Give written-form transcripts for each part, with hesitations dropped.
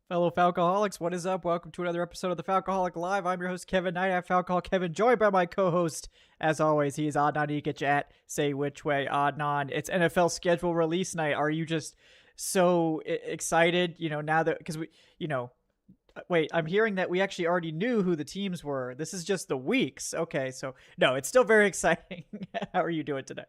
Fellow Falcoholics, what is up? Welcome to another episode of the Falcoholic Live. I'm your host, Kevin Knight. I'm Falcoholic Kevin, joined by my co-host, as always, he is Adnan Ikic at Say Which Way. Adnan, it's NFL schedule release night. Are you just so excited, now that, because wait, I'm hearing that we actually already knew who the teams were. This is just the weeks. Okay, so, no, it's still very exciting. How are you doing today?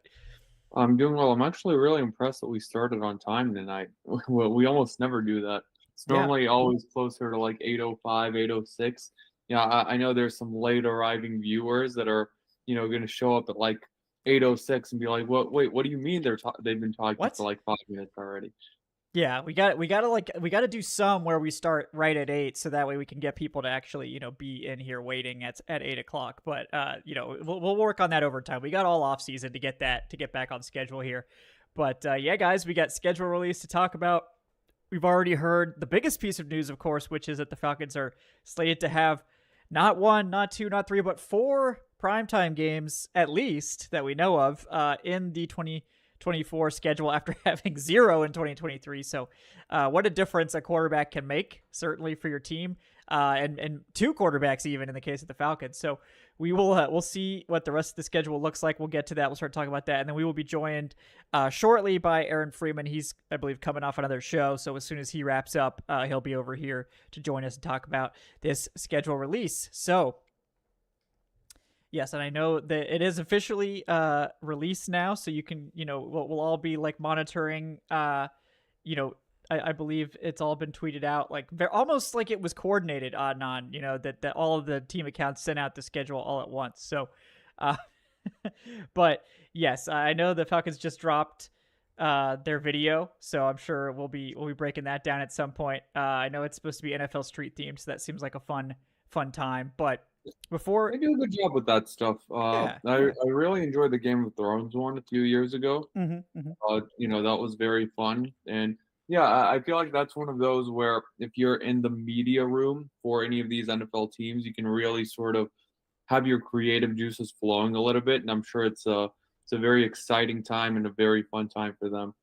I'm doing well. I'm actually really impressed that we started on time tonight. Well, we almost never do that. It's Yeah. normally always closer to like 8:05, 8:06. Yeah, I know there's some late arriving viewers that are, going to show up at like 8:06 and be like, "What? Wait, what do you mean they've been talking for What? like 5 minutes already?" Yeah, we gotta do some where we start right at 8, so that way we can get people to actually be in here waiting at 8 o'clock. But we'll work on that over time. We got all off season to get back on schedule here. But yeah, guys, we got schedule release to talk about. We've already heard the biggest piece of news, of course, which is that the Falcons are slated to have not one, not two, not three, but four primetime games at least that we know of in the 2024 schedule after having zero in 2023. So, what a difference a quarterback can make, certainly for your team, and two quarterbacks even in the case of the Falcons. So we'll see what the rest of the schedule looks like. We'll get to that. We'll start talking about that, and then we will be joined shortly by Aaron Freeman. He's, I believe, coming off another show. So as soon as he wraps up, he'll be over here to join us and talk about this schedule release. So. Yes, and I know that it is officially released now, so you can, we'll all be like monitoring. I believe it's all been tweeted out, like almost like it was coordinated on, that all of the team accounts sent out the schedule all at once. So, uh, but yes, I know the Falcons just dropped their video, so I'm sure we'll be breaking that down at some point. I know it's supposed to be NFL Street themed, so that seems like a fun time, but. They Before, do a good job with that stuff. yeah, I yeah. I really enjoyed the Game of Thrones one a few years ago. Mm-hmm. That was very fun. And yeah, I feel like that's one of those where if you're in the media room for any of these NFL teams, you can really sort of have your creative juices flowing a little bit. And I'm sure it's a very exciting time and a very fun time for them.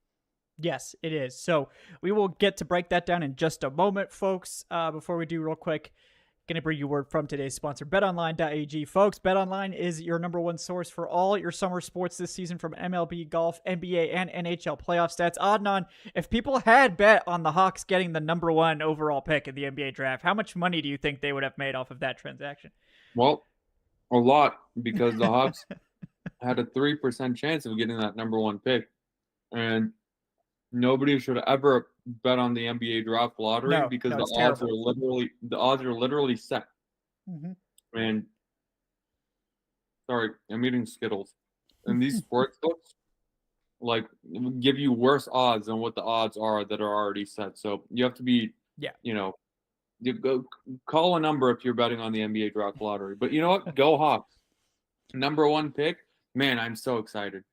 Yes, it is. So we will get to break that down in just a moment, folks. Before we do, real quick, going to bring you word from today's sponsor, betonline.ag. Folks, betonline is your number one source for all your summer sports this season, from MLB, golf, NBA, and NHL playoff stats. Adnan, if people had bet on the Hawks getting the number one overall pick in the NBA draft, how much money do you think they would have made off of that transaction? Well, a lot, because the Hawks had a 3% chance of getting that number one pick. And nobody should ever bet on the NBA draft lottery, No, because no, the it's odds terrible. are literally set. Mm-hmm. And sorry, I'm eating Skittles. And these sports books like give you worse odds than what the odds are that are already set. So you have to be, Yeah. you know, you go call a number if you're betting on the NBA draft lottery. But you know what? Go Hawks. Number one pick. Man, I'm so excited.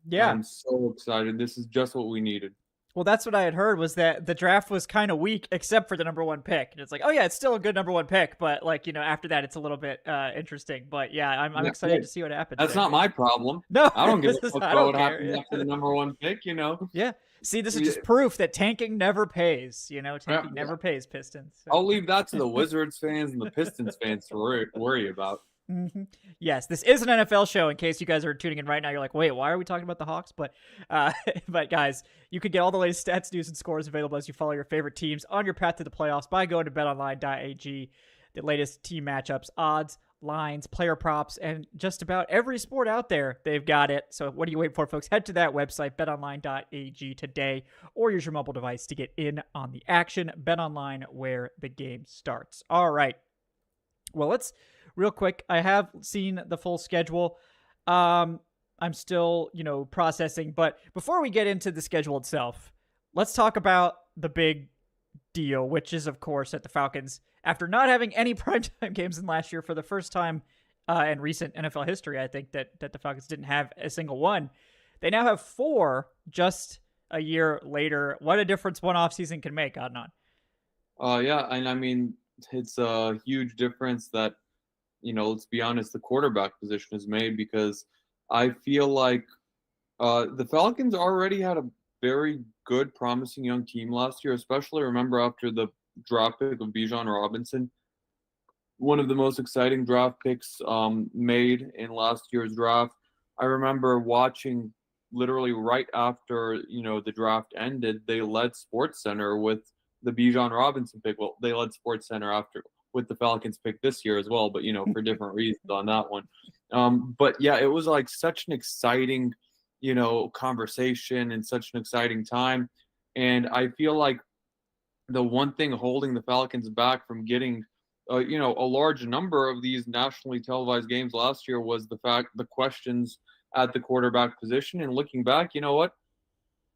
Yeah. I'm so excited. This is just what we needed. Well, that's what I had heard, was that the draft was kind of weak except for the number one pick. And it's like, oh yeah, it's still a good number one pick, but like, after that it's a little bit interesting. But yeah, I'm Yeah, excited hey, to see what happens that's there. not my problem. No, I don't give a fuck I about don't what care. happens Yeah. after the number one pick, Yeah. See, this is Yeah, just proof that tanking never pays. yeah, Tanking never pays, Pistons. So. I'll leave that to the Wizards fans and the Pistons fans to worry about. Mm-hmm. Yes, this is an NFL show. In case you guys are tuning in right now, you're like, "Wait, why are we talking about the Hawks?" But, but guys, you can get all the latest stats, news, and scores available as you follow your favorite teams on your path to the playoffs by going to betonline.ag. The latest team matchups, odds, lines, player props, and just about every sport out there, they've got it. So what are you waiting for, folks? Head to that website, betonline.ag today, or use your mobile device to get in on the action. BetOnline, where the game starts. All right. Well, let's real quick. I have seen the full schedule. I'm still, processing. But before we get into the schedule itself, let's talk about the big deal, which is, of course, that the Falcons, after not having any primetime games in last year, for the first time in recent NFL history, I think that the Falcons didn't have a single one. They now have four just a year later. What a difference one offseason can make, Adnan. Yeah, and I mean, it's a huge difference that, let's be honest, the quarterback position has made, because I feel like the Falcons already had a very good, promising young team last year, especially remember after the draft pick of Bijan Robinson, one of the most exciting draft picks made in last year's draft. I remember watching literally right after the draft ended, they led Sports Center with the Bijan Robinson pick. Well, they led Sports Center after with the Falcons pick this year as well, but for different reasons on that one. But yeah, it was like such an exciting conversation and such an exciting time, and I feel like the one thing holding the Falcons back from getting a large number of these nationally televised games last year was the questions at the quarterback position. And looking back, you know what?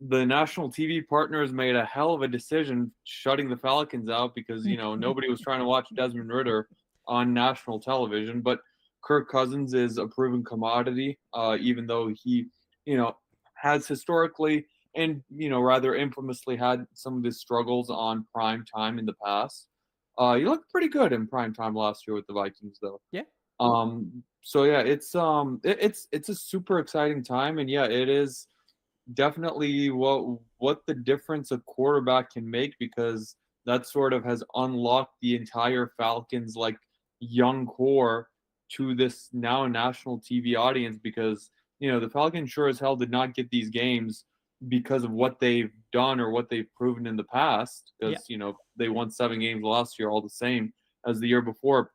The national TV partners made a hell of a decision shutting the Falcons out because, nobody was trying to watch Desmond Ridder on national television. But Kirk Cousins is a proven commodity, even though he, has historically and, rather infamously had some of his struggles on prime time in the past. He looked pretty good in prime time last year with the Vikings, though. Yeah. So yeah, it's a super exciting time, and yeah, it is definitely what the difference a quarterback can make, because that sort of has unlocked the entire Falcons like young core to this now national TV audience, because the Falcons sure as hell did not get these games because of what they've done or what they've proven in the past, because they won 7 games last year all the same as the year before.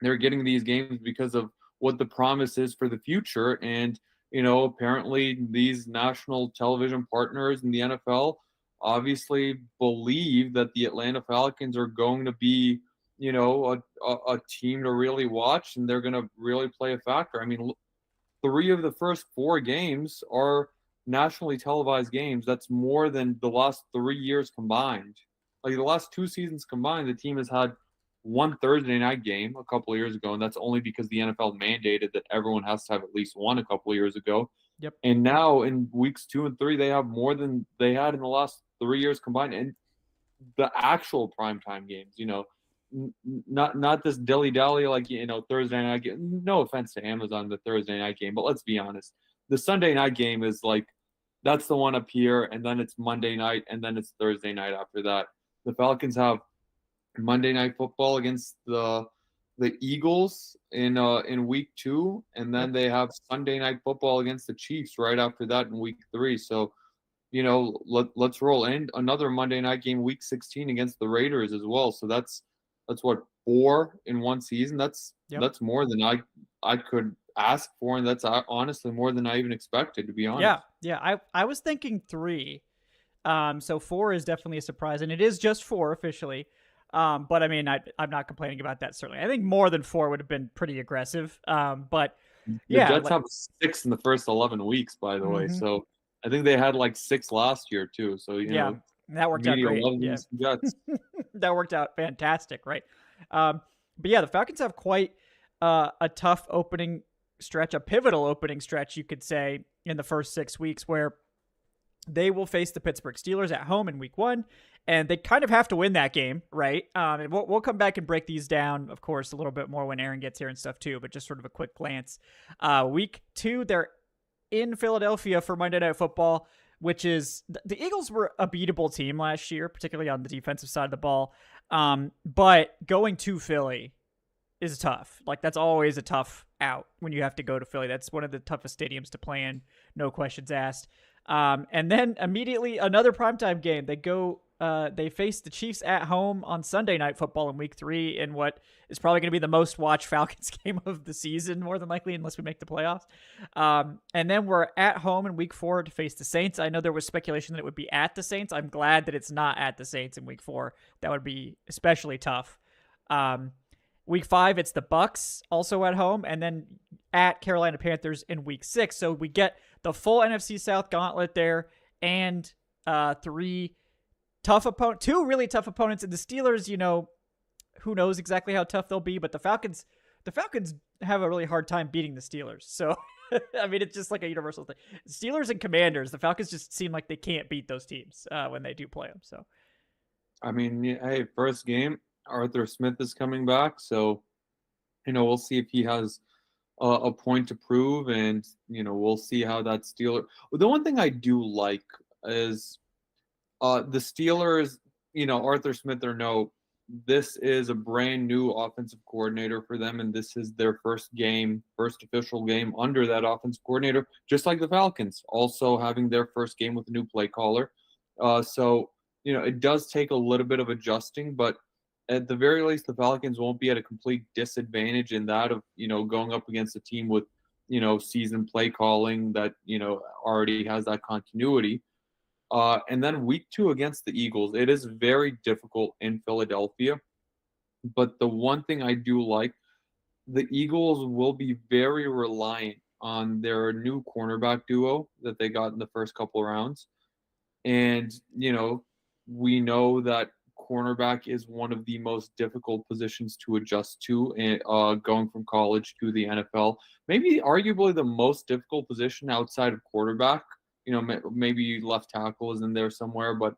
They're getting these games because of what the promise is for the future. And apparently these national television partners in the NFL obviously believe that the Atlanta Falcons are going to be a team to really watch, and they're going to really play a factor. I mean, 3 of the first 4 games are nationally televised games. That's more than the last 3 years combined. Like the last 2 seasons combined, the team has had one Thursday night game a couple of years ago, and that's only because the NFL mandated that everyone has to have at least one a couple of years ago. Yep. And now in weeks 2 and 3, they have more than they had in the last 3 years combined. And the actual primetime games, not this dilly-dally like Thursday night game. No offense to Amazon, the Thursday night game, but let's be honest. The Sunday night game is like, that's the one up here, and then it's Monday night, and then it's Thursday night after that. The Falcons have Monday Night Football against the Eagles in week 2, and then they have Sunday Night Football against the Chiefs right after that in week 3. So, let's roll. And another Monday night game, week 16 against the Raiders as well. So that's what, 4 in one season. That's more than I could ask for, and that's honestly more than I even expected, to be honest. Yeah. I was thinking 3. So 4 is definitely a surprise, and it is just 4 officially. But I mean, I'm not complaining about that, certainly. I think more than 4 would have been pretty aggressive. But yeah. The Jets have 6 in the first 11 weeks, by the way. So I think they had like 6 last year too. So, that worked out great. Yeah. Jets. That worked out fantastic, right? But yeah, the Falcons have quite a tough opening stretch, a pivotal opening stretch, you could say, in the first 6 weeks, where they will face the Pittsburgh Steelers at home in week 1, and they kind of have to win that game, right? And we'll come back and break these down, of course, a little bit more when Aaron gets here and stuff too, but just sort of a quick glance. Week 2, they're in Philadelphia for Monday Night Football, which is, the Eagles were a beatable team last year, particularly on the defensive side of the ball. But going to Philly is tough. Like, that's always a tough out when you have to go to Philly. That's one of the toughest stadiums to play in, no questions asked. And then immediately another primetime game. They face the Chiefs at home on Sunday Night Football in week 3 in what is probably going to be the most watched Falcons game of the season, more than likely, unless we make the playoffs. And then we're at home in week 4 to face the Saints. I know there was speculation that it would be at the Saints. I'm glad that it's not at the Saints in week 4. That would be especially tough. Week 5, it's the Bucs also at home, and then at Carolina Panthers in week 6. So we get the full NFC South gauntlet there, and 3 tough opponents, 2 really tough opponents. And the Steelers, who knows exactly how tough they'll be, but the Falcons have a really hard time beating the Steelers. So, I mean, it's just like a universal thing. Steelers and Commanders, the Falcons just seem like they can't beat those teams when they do play them. So, I mean, hey, first game, Arthur Smith is coming back, so we'll see if he has a point to prove, and we'll see how that Steeler. The one thing I do like is the Steelers. Arthur Smith or no, this is a brand new offensive coordinator for them, and this is their first official game under that offensive coordinator, just like the Falcons, also having their first game with a new play caller. So, it does take a little bit of adjusting, but at the very least, the Falcons won't be at a complete disadvantage in that of, going up against a team with, seasoned play calling that, already has that continuity. And then week 2 against the Eagles, it is very difficult in Philadelphia. But the one thing I do like, the Eagles will be very reliant on their new cornerback duo that they got in the first couple of rounds. And, we know that cornerback is one of the most difficult positions to adjust to, going from college to the NFL. Maybe arguably the most difficult position outside of quarterback. Maybe left tackle is in there somewhere, but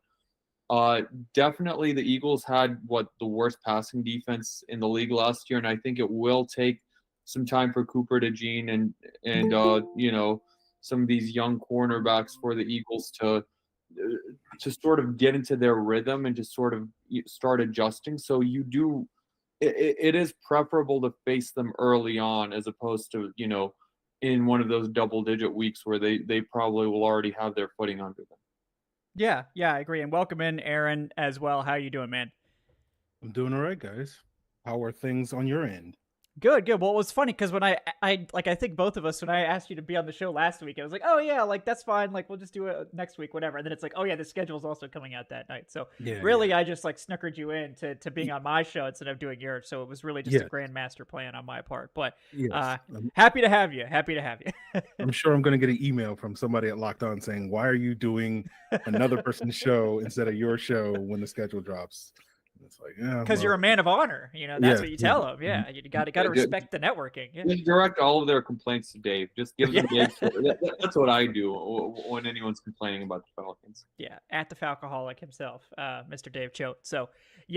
definitely the Eagles had the worst passing defense in the league last year, and I think it will take some time for Cooper DeJean and some of these young cornerbacks for the Eagles to sort of get into their rhythm and just sort of start adjusting. So it is preferable to face them early on as opposed to, in one of those double-digit weeks where they probably will already have their footing under them. Yeah, I agree. And welcome in, Aaron, as well. How you doing, man? I'm doing all right, guys. How are things on your end? Good. Well, it was funny because when I think both of us, when I asked you to be on the show last week, I was like, oh yeah, like that's fine. Like we'll just do it next week, whatever. And then it's like, oh yeah, the schedule's also coming out that night. So really, I just like snookered you in to being on my show instead of doing yours. So it was really just a grand master plan on my part. But happy to have you. I'm sure I'm going to get an email from somebody at Locked On saying, why are you doing another person's show instead of your show when the schedule drops? It's like, because you're a man of honor, that's what you tell them. Yeah, you got to respect the networking. Yeah. Just direct all of their complaints to Dave. Just give them Dave. That's what I do when anyone's complaining about the Falcons. Yeah, at the Falcoholic himself, Mr. Dave Choate. So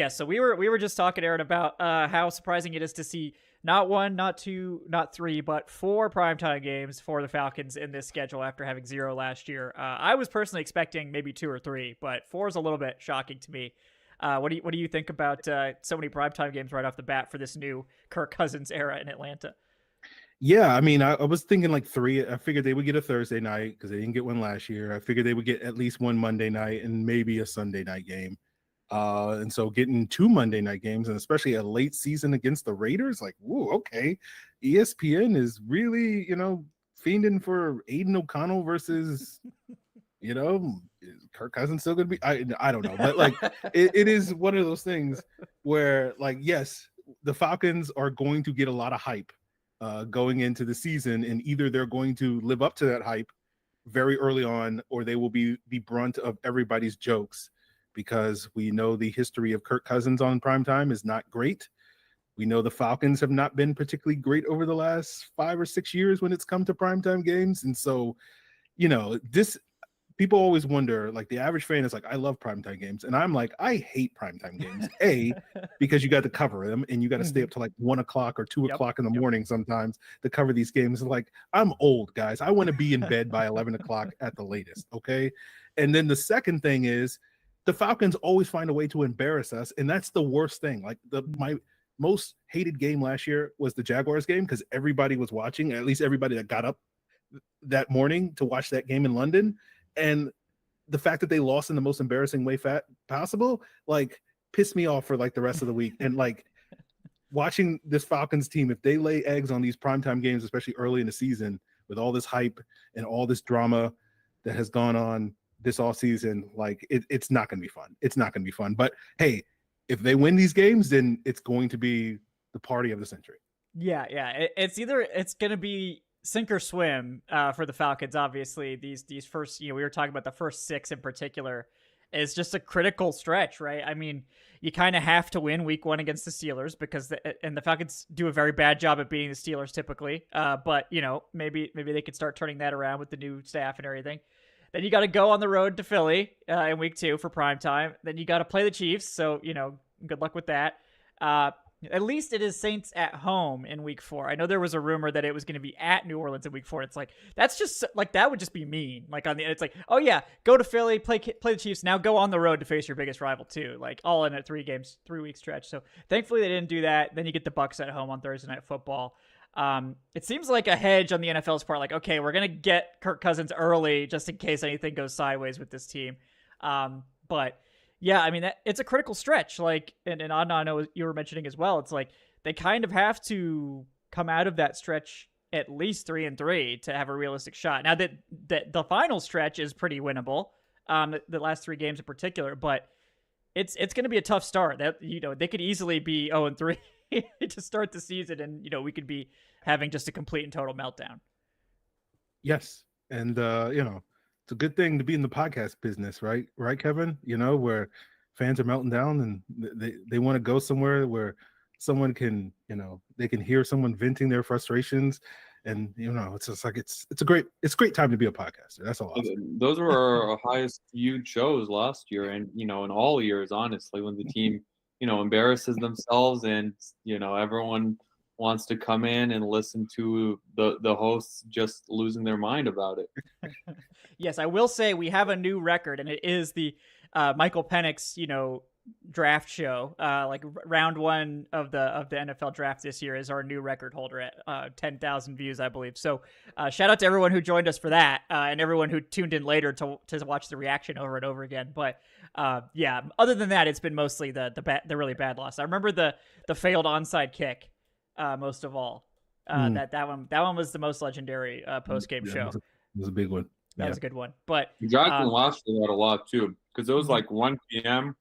so we were just talking, Aaron, about how surprising it is to see not 1, not 2, not 3, but 4 primetime games for the Falcons in this schedule after having 0 last year. I was personally expecting maybe 2 or 3, but 4 is a little bit shocking to me. What do you think about so many primetime games right off the bat for this new Kirk Cousins era in Atlanta? Yeah, I mean, I was thinking like 3. I figured they would get a Thursday night because they didn't get one last year. I figured they would get at least one Monday night and maybe a Sunday night game. And so getting 2 Monday night games, and especially a late season against the Raiders, like, whoa, okay. ESPN is really, fiending for Aiden O'Connell versus, is Kirk Cousins still going to be? I don't know. But, like, it is one of those things where, like, yes, the Falcons are going to get a lot of hype going into the season, and either they're going to live up to that hype very early on, or they will be the brunt of everybody's jokes, because we know the history of Kirk Cousins on primetime is not great. We know the Falcons have not been particularly great over the last 5 or 6 years when it's come to primetime games. And so, people always wonder, like, the average fan is like, I love primetime games. And I'm like, I hate primetime games. Because you got to cover them and you got to stay up to like 1 o'clock or 2 o'clock in the morning sometimes to cover these games. Like, I'm old, guys. I want to be in bed by 11 o'clock at the latest. Okay. And then the second thing is the Falcons always find a way to embarrass us. And that's the worst thing. Like, my most hated game last year was the Jaguars game, because everybody was watching, at least everybody that got up that morning to watch that game in London. And the fact that they lost in the most embarrassing way possible, like, pissed me off for like the rest of the week. And like, watching this Falcons team, if they lay eggs on these primetime games, especially early in the season, with all this hype and all this drama that has gone on this all season, like, it's not going to be fun. It's not going to be fun. But hey, if they win these games, then it's going to be the party of the century. Yeah. It's going to be sink or swim for the Falcons. Obviously, these first, we were talking about the first 6 in particular, is just a critical stretch, right? I mean, you kind of have to win week 1 against the Steelers, because the Falcons do a very bad job at beating the Steelers typically. But maybe they could start turning that around with the new staff and everything. Then you got to go on the road to Philly in week 2 for primetime. Then you got to play the Chiefs. So, good luck with that. At least it is Saints at home in week 4. I know there was a rumor that it was going to be at New Orleans in week 4. It's like, that's just like, that would just be mean. Like it's like, oh yeah, go to Philly, play the Chiefs, now go on the road to face your biggest rival too. Like all in a 3-week stretch. So thankfully they didn't do that. Then you get the Bucs at home on Thursday Night Football. It seems like a hedge on the NFL's part. Like, okay, we're going to get Kirk Cousins early just in case anything goes sideways with this team. But yeah, I mean, it's a critical stretch. Like, and Adnan, I know you were mentioning as well. It's like they kind of have to come out of that stretch at least 3-3 to have a realistic shot. Now that the final stretch is pretty winnable, the last 3 games in particular, but it's going to be a tough start. That they could easily be 0-3 to start the season, and we could be having just a complete and total meltdown. Yes, and it's a good thing to be in the podcast business, right, Kevin? Where fans are melting down and they want to go somewhere where someone can, they can hear someone venting their frustrations, and it's just like it's a great time to be a podcaster. That's all. Those were our highest viewed shows last year, and in all years, honestly, when the team embarrasses themselves and everyone wants to come in and listen to the hosts just losing their mind about it. Yes, I will say we have a new record, and it is the Michael Penix, draft show. Like round 1 of the NFL draft this year is our new record holder at 10,000 views, I believe. So shout out to everyone who joined us for that, and everyone who tuned in later to watch the reaction over and over again. But yeah, other than that, it's been mostly the really bad loss. I remember the failed onside kick most of all. That one was the most legendary post game show. It was a big one. That was a good one. But Jackson lost that a lot too, because it was like 1 p.m.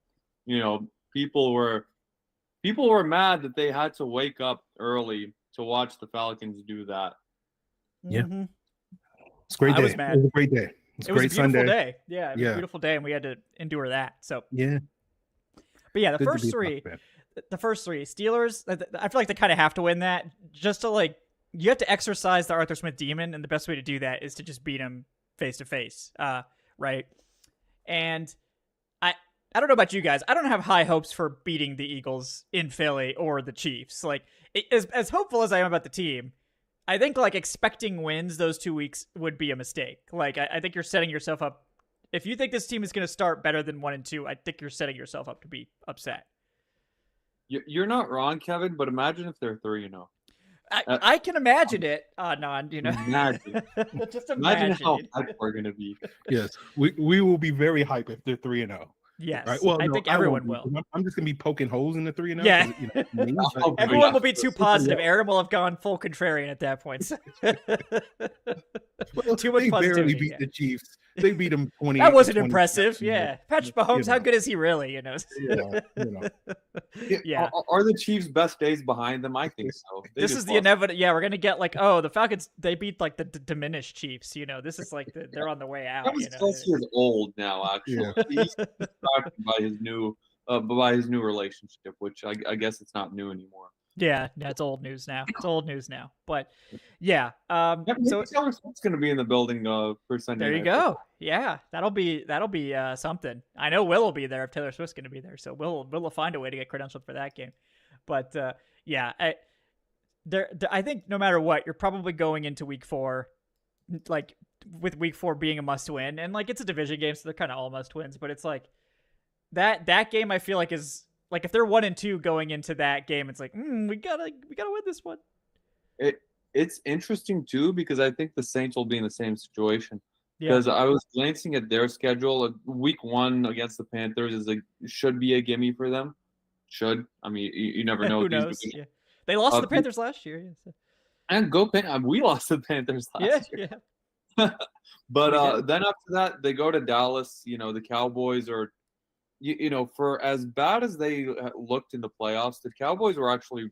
People were mad that they had to wake up early to watch the Falcons do that. Yeah, it's a great day. It was a great day. It was a beautiful day. Yeah, it was a beautiful day, and we had to endure that. So yeah. But yeah, the first three Steelers, I feel like they kind of have to win that, just to you have to exercise the Arthur Smith demon, and the best way to do that is to just beat him face to face, right? And I don't know about you guys. I don't have high hopes for beating the Eagles in Philly or the Chiefs. Like, as hopeful as I am about the team, I think expecting wins those 2 weeks would be a mistake. Like, I think you're setting yourself up. If you think this team is going to start better than 1-2, I think you're setting yourself up to be upset. You're not wrong, Kevin, but imagine if they're 3-0. I can imagine it, Adnan, Imagine. Just imagine how hyped we're going to be. Yes, we will be very hyped if they're 3-0. Yes, right? Well, I think everyone will. I'm just going to be poking holes in the 3-0. Yeah. Everyone will be too positive. Aaron will have gone full contrarian at that point. Well, too much they positivity. Barely beat the Chiefs. They beat them 20. That wasn't impressive. Yeah. Patrick Mahomes, how good is he really? Yeah. Are the Chiefs' best days behind them? I think so. This is the inevitable. Yeah, we're gonna get the Falcons. They beat the diminished Chiefs. This is they're on the way out. Travis is old now. Actually, he's distracted by his new relationship, which I guess it's not new anymore. Yeah, that's old news now. It's old news now. But yeah, so Taylor Swift's going to be in the building for Sunday. There you go. Yeah, that'll be something. I know Will be there if Taylor Swift's going to be there, so we'll find a way to get credentialed for that game. But yeah, I think no matter what, you're probably going into week 4, with week 4 being a must win, and it's a division game, so they're kind of all must wins. But it's that game I feel like is. If they're 1-2 going into that game, it's we gotta win this one. It's interesting too, because I think the Saints will be in the same situation. Because I was glancing at their schedule. Week 1 against the Panthers should be a gimme for them. Should. I mean, you never know. Who knows? Yeah. They lost to the Panthers last year. Yeah, so. And go Panthers. We lost to the Panthers last year. Yeah. But then after that, they go to Dallas. The Cowboys are. For as bad as they looked in the playoffs, the Cowboys were actually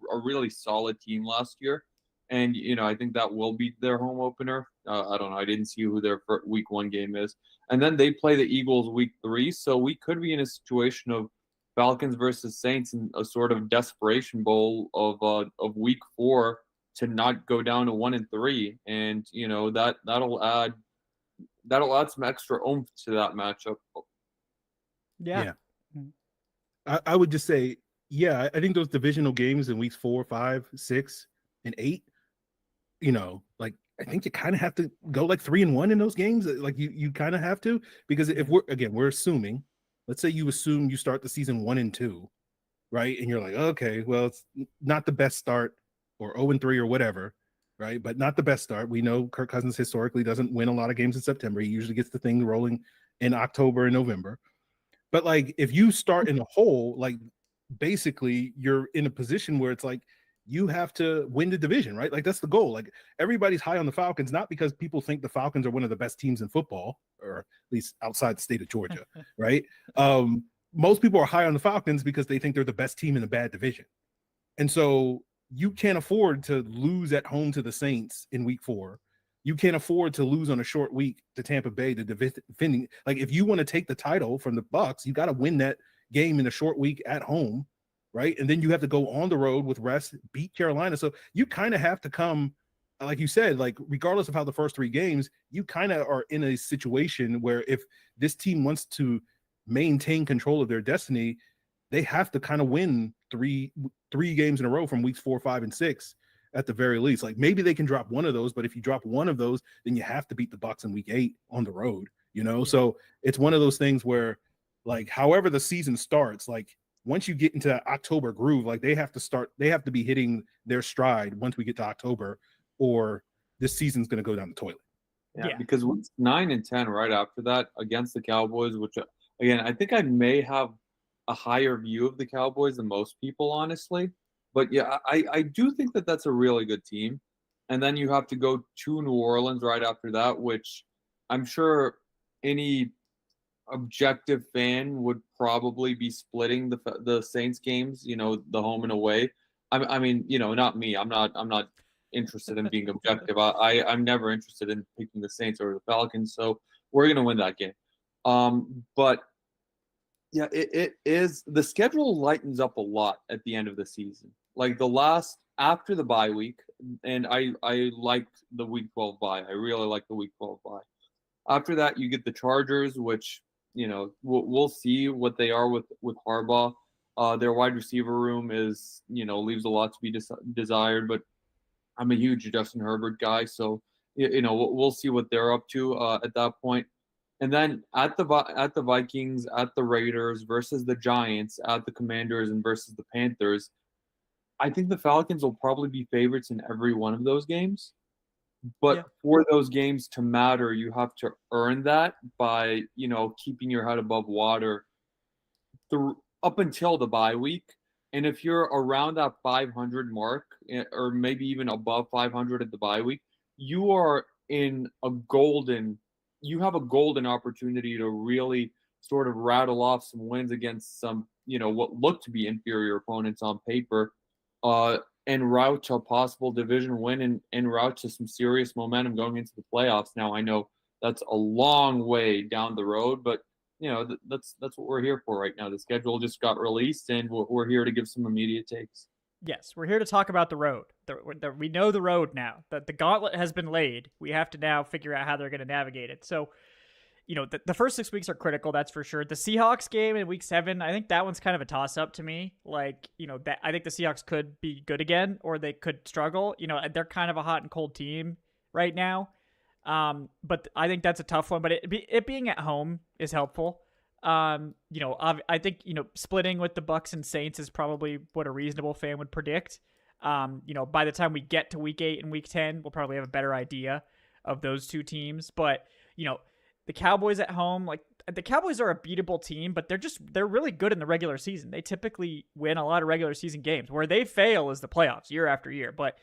a really solid team last year. And, I think that will be their home opener. I don't know. I didn't see who their week 1 game is. And then they play the Eagles week 3. So we could be in a situation of Falcons versus Saints in a sort of desperation bowl of week 4 to not go down to 1-3. And, that'll add some extra oomph to that matchup. Yeah. I would just say, Yeah, I think those divisional games in weeks 4, 5, 6, and 8, like I think you kind of have to go like 3-1 in those games. Like you kind of have to, because if we're assuming, let's say you assume you start the season 1-2, right? And you're like, okay, well, it's not the best start, or 0-3 or whatever, right? But not the best start. We know Kirk Cousins historically doesn't win a lot of games in September. He usually gets the thing rolling in October and November. But like if you start in a hole, like basically you're in a position where it's like you have to win the division, right? Like that's the goal. Like everybody's high on the Falcons, not because people think the Falcons are one of the best teams in football, or at least outside the state of Georgia, right? Most people are high on the Falcons because they think they're the best team in a bad division. And so you can't afford to lose at home to the Saints in week 4. You can't afford to lose on a short week to Tampa Bay, the defending. Like if you want to take the title from the Bucs, you got to win that game in a short week at home, right? And then you have to go on the road with rest, beat Carolina. So you kind of have to come, like you said, like regardless of how the first 3 games, you kind of are in a situation where if this team wants to maintain control of their destiny, they have to kind of win three games in a row from weeks 4, 5, and 6 at the very least. Like maybe they can drop one of those, but if you drop one of those, then you have to beat the Bucs in week 8 on the road, Yeah. So it's one of those things where, like, however the season starts, like once you get into that October groove, like they have to be hitting their stride once we get to October, or this season's going to go down the toilet. Yeah, because weeks 9 and 10 right after that against the Cowboys, which again, I think I may have a higher view of the Cowboys than most people, honestly. But yeah, I do think that that's a really good team. And then you have to go to New Orleans right after that, which I'm sure any objective fan would probably be splitting the Saints games, the home and away. I mean, not me. I'm not interested in being objective. I'm never interested in picking the Saints or the Falcons. So we're gonna win that game. But yeah, it is, the schedule lightens up a lot at the end of the season. Like after the bye week, and I like the week 12 bye. I really like the week 12 bye. After that, you get the Chargers, which we'll see what they are with Harbaugh. Their wide receiver room is leaves a lot to be desired, but I'm a huge Justin Herbert guy, so we'll see what they're up to at that point. And then at the Vikings, at the Raiders versus the Giants, at the Commanders, and versus the Panthers, I think the Falcons will probably be favorites in every one of those games. But for those games to matter, you have to earn that by keeping your head above water up until the bye week. And if you're around that 500 mark, or maybe even above 500 at the bye week, you are in you have a golden opportunity to really sort of rattle off some wins against some, what look to be inferior opponents on paper, and route to a possible division win and route to some serious momentum going into the playoffs. Now, I know that's a long way down the road, but that's what we're here for right now. The schedule just got released, and we're here to give some immediate takes. Yes, we're here to talk about the road. We know the road now. The gauntlet has been laid. We have to now figure out how they're going to navigate it. So, the first 6 weeks are critical, that's for sure. The Seahawks game in week 7, I think that one's kind of a toss-up to me. Like, I think the Seahawks could be good again, or they could struggle. They're kind of a hot and cold team right now. But I think that's a tough one. But it being at home is helpful. I think splitting with the Bucs and Saints is probably what a reasonable fan would predict. By the time we get to week 8 and week 10, we'll probably have a better idea of those two teams. But the Cowboys at home, like the Cowboys are a beatable team, but they're really good in the regular season. They typically win a lot of regular season games. Where they fail is the playoffs year after year. But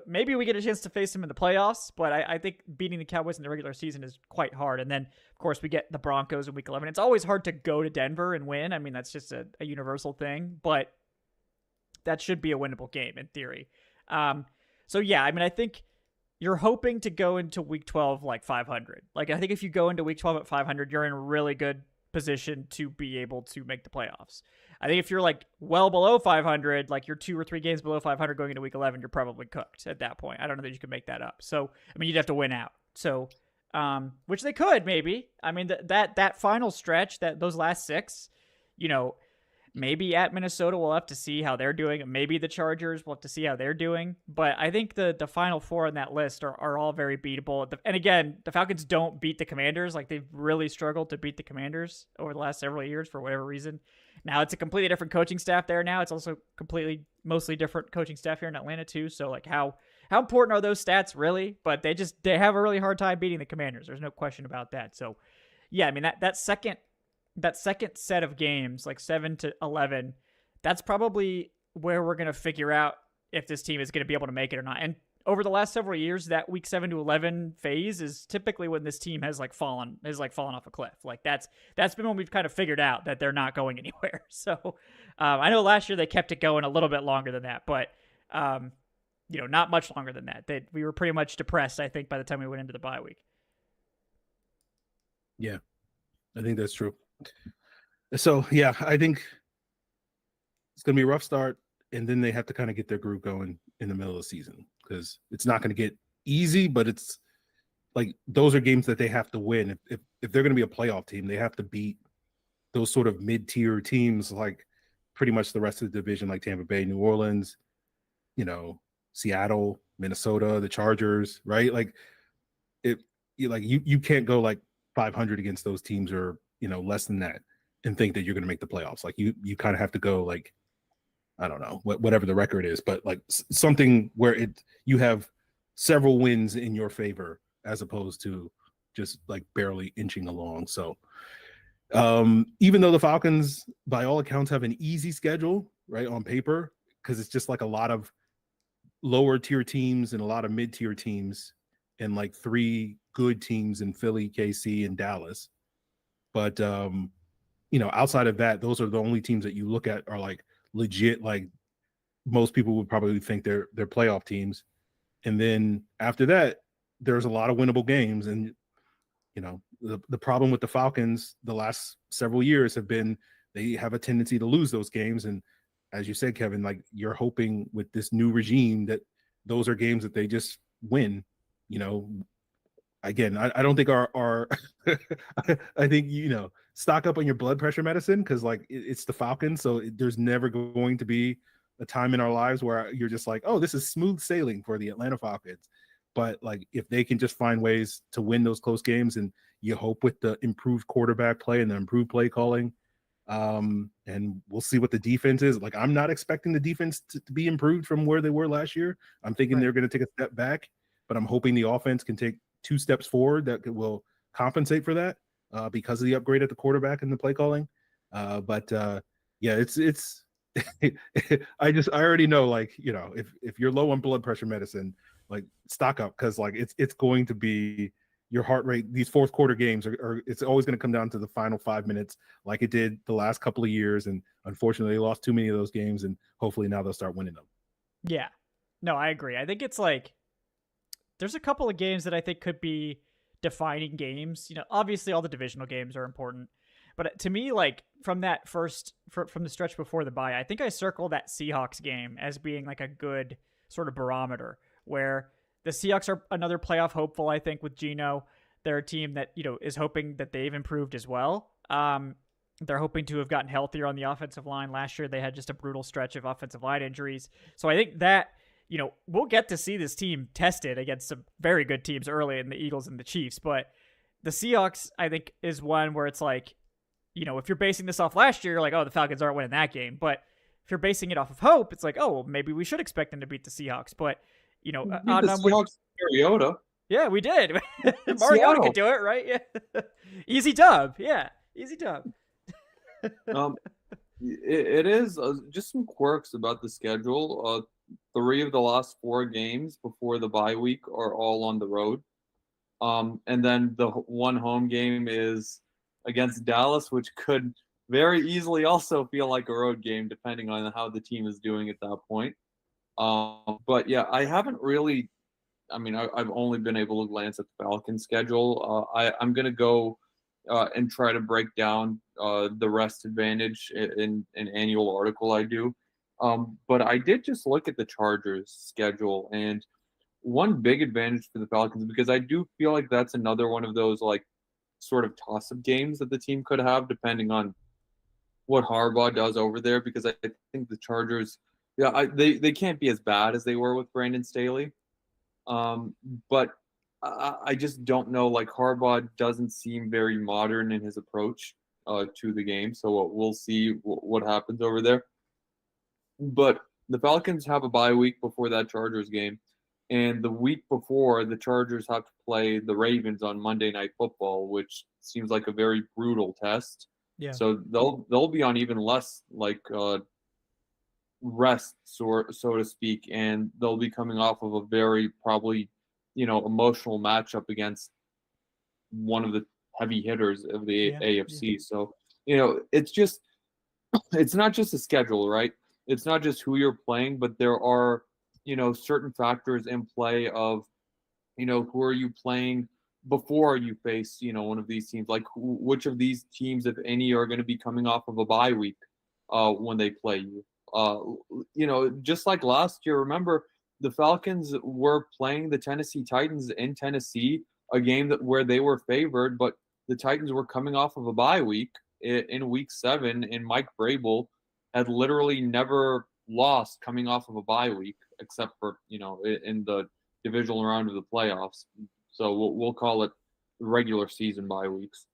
maybe we get a chance to face them in the playoffs, but I think beating the Cowboys in the regular season is quite hard. And then, of course, we get the Broncos in week 11. It's always hard to go to Denver and win. I mean, that's just a universal thing, but that should be a winnable game in theory. So, yeah, I mean, I think you're hoping to go into week 12 like 500. Like, I think if you go into week 12 at 500, you're in a really good position to be able to make the playoffs. I think if you're like well below 500, like you're 2 or 3 games below 500 going into week 11, you're probably cooked at that point. I don't know that you can make that up. So, I mean, you'd have to win out. So, which they could maybe. I mean, that final stretch, those last 6, Maybe at Minnesota, we'll have to see how they're doing. Maybe the Chargers, we'll have to see how they're doing. But I think the final four on that list are all very beatable. And again, the Falcons don't beat the Commanders. Like, they've really struggled to beat the Commanders over the last several years for whatever reason. Now it's a completely different coaching staff there now. It's also mostly different coaching staff here in Atlanta too. So like how important are those stats really? But they have a really hard time beating the Commanders. There's no question about that. So yeah, I mean that second set of games, like 7 to 11, that's probably where we're going to figure out if this team is going to be able to make it or not. And over the last several years, that week 7 to 11 phase is typically when this team has fallen off a cliff. Like that's been when we've kind of figured out that they're not going anywhere. So I know last year they kept it going a little bit longer than that, but not much longer than that. We were pretty much depressed, I think, by the time we went into the bye week. Yeah, I think that's true. So yeah, I think it's gonna be a rough start, and then they have to kind of get their groove going in the middle of the season, because it's not going to get easy, but it's like those are games that they have to win. If they're going to be a playoff team, they have to beat those sort of mid-tier teams, like pretty much the rest of the division, like Tampa Bay, New Orleans, Seattle, Minnesota, the Chargers, right? Like you can't go like 500 against those teams, or less than that, and think that you're going to make the playoffs. Like you kind of have to go like, I don't know, whatever the record is, but like something where you have several wins in your favor, as opposed to just like barely inching along. So even though the Falcons, by all accounts, have an easy schedule, right, on paper, because it's just like a lot of lower tier teams and a lot of mid-tier teams, and like 3 good teams in Philly, KC, and Dallas. But outside of that, those are the only teams that you look at are like legit, like most people would probably think they're playoff teams. And then after that, there's a lot of winnable games. And the problem with the Falcons the last several years have been they have a tendency to lose those games. And as you said, Kevin, like you're hoping with this new regime that those are games that they just win. Again, I don't think our I think stock up on your blood pressure medicine, because like it's the Falcons, so there's never going to be a time in our lives where you're just like, oh, this is smooth sailing for the Atlanta Falcons. But like if they can just find ways to win those close games, and you hope with the improved quarterback play and the improved play calling, and we'll see what the defense is. Like I'm not expecting the defense to be improved from where they were last year. I'm thinking They're going to take a step back, but I'm hoping the offense can take 2 steps forward that will compensate for that, because of the upgrade at the quarterback and the play calling. Yeah, it's I already know, like, if you're low on blood pressure medicine, like stock up, because like it's going to be your heart rate. These fourth quarter games are it's always going to come down to the final 5 minutes, like it did the last couple of years. And unfortunately, they lost too many of those games, and hopefully now they'll start winning them. Yeah, no, I agree. I think it's like there's a couple of games that I think could be defining games. Obviously all the divisional games are important, but to me, like from the stretch before the bye, I think I circle that Seahawks game as being like a good sort of barometer, where the Seahawks are another playoff hopeful. I think with Geno, they're a team that, is hoping that they've improved as well. They're hoping to have gotten healthier on the offensive line. Last year, they had just a brutal stretch of offensive line injuries. So I think that, we'll get to see this team tested against some very good teams early in the Eagles and the Chiefs. But the Seahawks, I think, is one where it's like, if you're basing this off last year, you're like, oh, the Falcons aren't winning that game. But if you're basing it off of hope, it's like, oh, well, maybe we should expect them to beat the Seahawks. But, the Seahawks, Mariota. Yeah, we did. Mariota could do it, right? Yeah. Easy dub. Yeah, easy dub. It is just some quirks about the schedule. 3 of the last 4 games before the bye week are all on the road. And then the one home game is against Dallas, which could very easily also feel like a road game, depending on how the team is doing at that point. But yeah, I haven't really, I've only been able to glance at the Falcons schedule. I'm going to go and try to break down the rest advantage in an annual article I do. But I did just look at the Chargers schedule, and one big advantage for the Falcons, because I do feel like that's another one of those like sort of toss-up games that the team could have, depending on what Harbaugh does over there, because I think the Chargers, they can't be as bad as they were with Brandon Staley. But I just don't know. Like, Harbaugh doesn't seem very modern in his approach to the game. So we'll see what happens over there. But the Falcons have a bye week before that Chargers game. And the week before, the Chargers have to play the Ravens on Monday Night Football, which seems like a very brutal test. Yeah. So they'll be on even less rest, so to speak, and they'll be coming off of a very probably emotional matchup against one of the heavy hitters of the AFC. Yeah. So it's not just a schedule, right? It's not just who you're playing, but there are certain factors in play of who are you playing before you face one of these teams, like which of these teams, if any, are going to be coming off of a bye week when they play you. Just like last year, remember the Falcons were playing the Tennessee Titans in Tennessee, a game where they were favored, but the Titans were coming off of a bye week in week 7, and Mike Vrabel had literally never lost coming off of a bye week, except for in the divisional round of the playoffs. So we'll call it regular season bye weeks.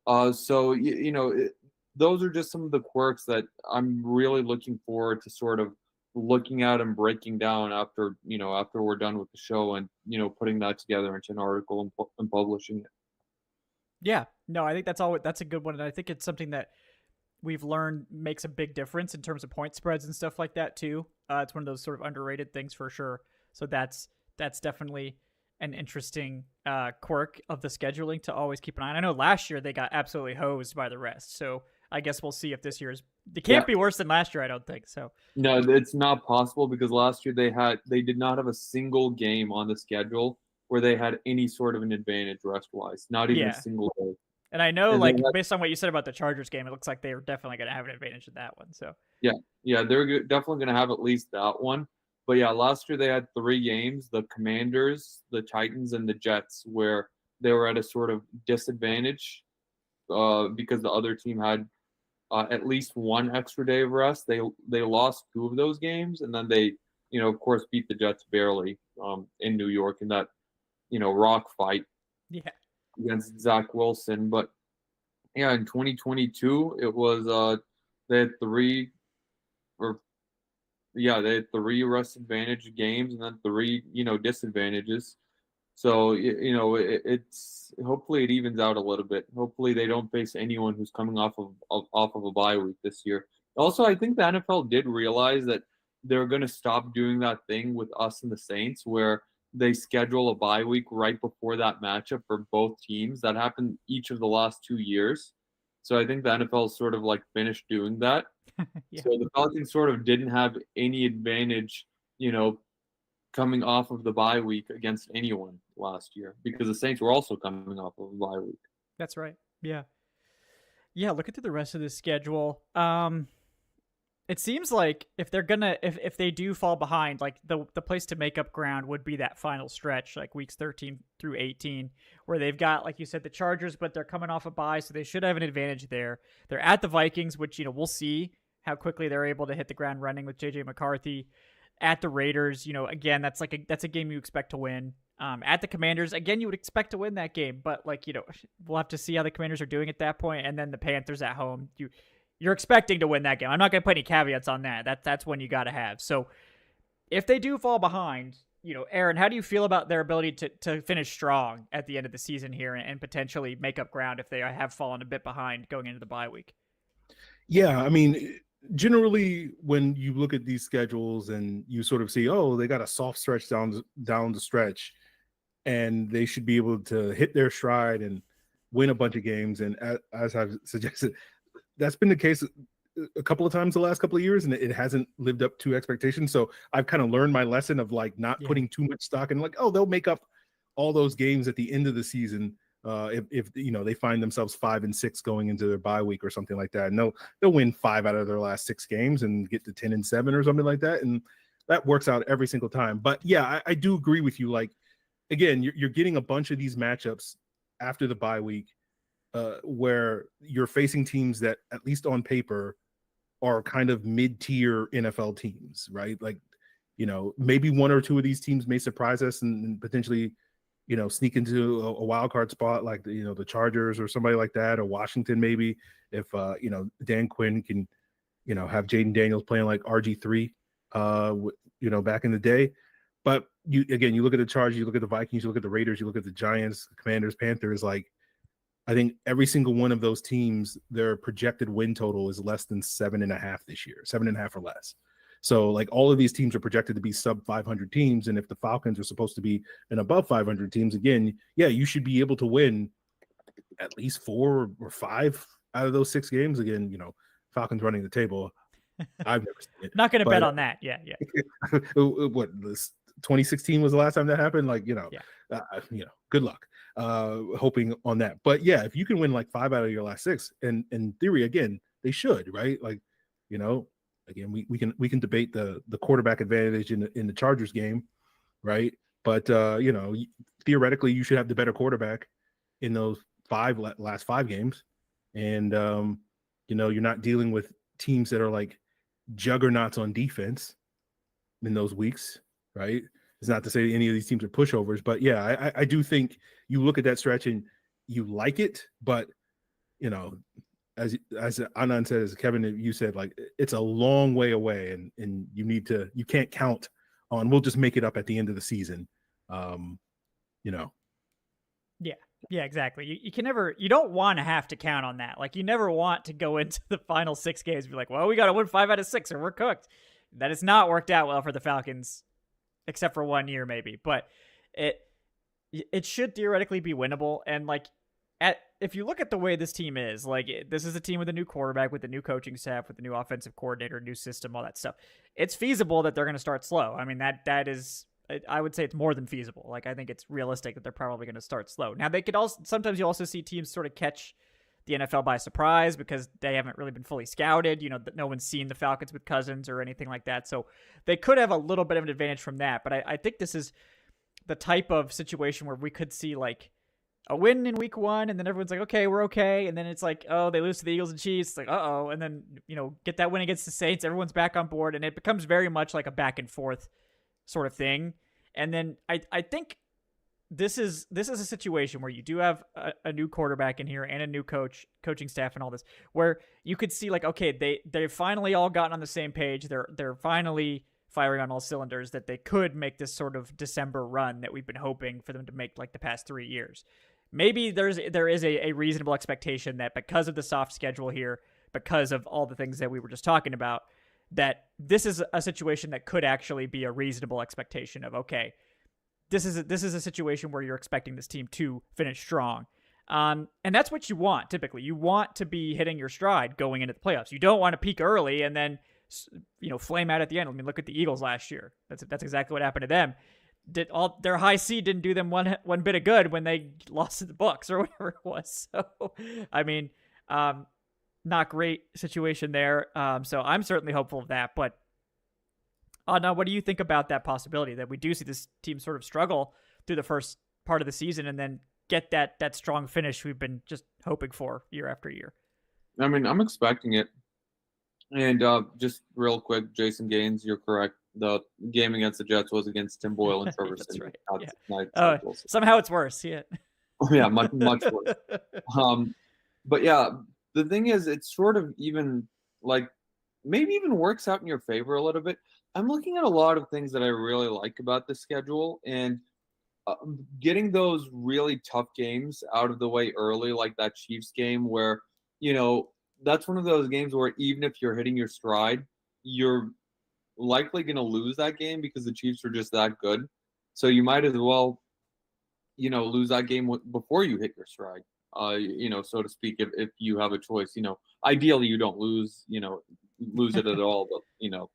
So those are just some of the quirks that I'm really looking forward to sort of looking at and breaking down after we're done with the show, and putting that together into an article and publishing it. Yeah, no, I think that's a good one, and I think it's something that we've learned makes a big difference in terms of point spreads and stuff like that too. It's one of those sort of underrated things for sure. So that's definitely an interesting quirk of the scheduling to always keep an eye on. I know last year they got absolutely hosed by the rest, so I guess we'll see if this year's it can't be worse than last year. I don't think so. No, it's not possible, because last year they did not have a single game on the schedule where they had any sort of an advantage rest wise, not even a single day. And I know, based on what you said about the Chargers game, it looks like they were definitely going to have an advantage in that one. So yeah, they're definitely going to have at least that one. But yeah, last year they had 3 games: the Commanders, the Titans, and the Jets, where they were at a sort of disadvantage because the other team had at least one extra day of rest. They lost 2 of those games, and then they of course beat the Jets barely in New York in that rock fight. Yeah. Against Zach Wilson. But yeah, in 2022 it was they had 3 rest advantage games, and then 3 disadvantages. So it's hopefully it evens out a little bit. Hopefully they don't face anyone who's coming off of a bye week this year. Also, I think the NFL did realize that they're going to stop doing that thing with us and the Saints where they schedule a bye week right before that matchup for both teams. That happened each of the last 2 years. So I think the NFL sort of finished doing that. Yeah. So the Falcons sort of didn't have any advantage, coming off of the bye week against anyone last year, because the Saints were also coming off of a bye week. That's right. Yeah. Yeah, looking through the rest of the schedule. It seems like if they're gonna if they do fall behind, the place to make up ground would be that final stretch, like weeks 13 through 18, where they've got, like you said, the Chargers, but they're coming off a bye, so they should have an advantage there. They're at the Vikings, which we'll see how quickly they're able to hit the ground running with JJ McCarthy. At the Raiders, again, that's a game you expect to win. At the Commanders, again, you would expect to win that game, but we'll have to see how the Commanders are doing at that point. And then the Panthers at home, you're expecting to win that game. I'm not going to put any caveats on that. That's one you got to have. So if they do fall behind, Aaron, how do you feel about their ability to finish strong at the end of the season here and potentially make up ground if they have fallen a bit behind going into the bye week? Yeah, I mean, generally when you look at these schedules and you sort of see, they got a soft stretch down the stretch, and they should be able to hit their stride and win a bunch of games. And as I've suggested, that's been the case a couple of times the last couple of years, and it hasn't lived up to expectations. So I've kind of learned my lesson of not putting too much stock in they'll make up all those games at the end of the season. If they find themselves 5-6 going into their bye week or something like that, and they'll win 5 out of their last 6 games and get to 10-7 or something like that. And that works out every single time. But yeah, I do agree with you. Again, you're getting a bunch of these matchups after the bye week. where you're facing teams that, at least on paper, are kind of mid-tier NFL teams, right? Like, maybe one or two of these teams may surprise us and potentially, sneak into a wild card spot, like the Chargers or somebody like that, or Washington maybe, if Dan Quinn can have Jaden Daniels playing like RG3 back in the day. But you look at the Chargers, you look at the Vikings, you look at the Raiders, you look at the Giants, Commanders, Panthers. Like, I think every single one of those teams, their projected win total is less than 7.5 this year, 7.5 or less. So like all of these teams are projected to be sub 500 teams. And if the Falcons are supposed to be an above 500 teams, again, yeah, you should be able to win at least 4 or 5 out of those 6 games. Again, Falcons running the table. I've never seen it. Not going to bet on that. Yeah. What, 2016 was the last time that happened? Like, good luck. Hoping on that. But yeah, if you can win like 5 out of your last 6, and in theory, again, they should, right? Like, again, we can debate the quarterback advantage in the Chargers game, right? But theoretically, you should have the better quarterback in those last 5 games, and you're not dealing with teams that are like juggernauts on defense in those weeks, right? It's not to say any of these teams are pushovers, but yeah, I do think you look at that stretch and you like it, but as Adnan said, as Kevin, you said, like, it's a long way away, and you can't count on, we'll just make it up at the end of the season. Yeah, exactly. You don't want to have to count on that. Like, you never want to go into the final 6 games and be like, well, we got to win 5 out of 6 or we're cooked. That has not worked out well for the Falcons, except for 1 year maybe, but it should theoretically be winnable. And like, if you look at the way this team is, like, this is a team with a new quarterback, with a new coaching staff, with a new offensive coordinator, new system, all that stuff. It's feasible that they're going to start slow. I mean, that is, I would say it's more than feasible. Like, I think it's realistic that they're probably going to start slow. Now, they could also, sometimes you also see teams sort of catch the NFL by surprise because they haven't really been fully scouted. No one's seen the Falcons with Cousins or anything like that. So they could have a little bit of an advantage from that. But I think this is the type of situation where we could see like a win in week 1, and then everyone's like, okay, we're okay. And then it's like, oh, they lose to the Eagles and Chiefs. It's like, uh-oh. And then, get that win against the Saints. Everyone's back on board. And it becomes very much like a back and forth sort of thing. And then I think this is a situation where you do have a new quarterback in here and a new coaching staff and all this, where you could see like, okay, they've finally all gotten on the same page. They're finally firing on all cylinders, that they could make this sort of December run that we've been hoping for them to make like the past 3 years. Maybe there is a reasonable expectation that because of the soft schedule here, because of all the things that we were just talking about, that this is a situation that could actually be a reasonable expectation of, okay, this is a situation where you're expecting this team to finish strong. And that's what you want. Typically, you want to be hitting your stride going into the playoffs. You don't want to peak early and then, flame out at the end. I mean, look at the Eagles last year. That's exactly what happened to them. Their high seed didn't do them one bit of good when they lost to the Bucs or whatever it was. So, I mean, not great situation there. So I'm certainly hopeful of that. But now, what do you think about that possibility that we do see this team sort of struggle through the first part of the season and then get that strong finish we've been just hoping for year after year? I mean, I'm expecting it. And just real quick, Jason Gaines, you're correct. The game against the Jets was against Tim Boyle and Trevor That's Siemian. right. Somehow it's worse. Yeah. Yeah, much worse. But yeah, the thing is, it's sort of even like maybe even works out in your favor a little bit. I'm looking at a lot of things that I really like about the schedule, and getting those really tough games out of the way early, like that Chiefs game where, that's one of those games where even if you're hitting your stride, you're likely going to lose that game because the Chiefs are just that good. So you might as well, lose that game before you hit your stride, so to speak, if you have a choice. Ideally you don't lose it at all, but,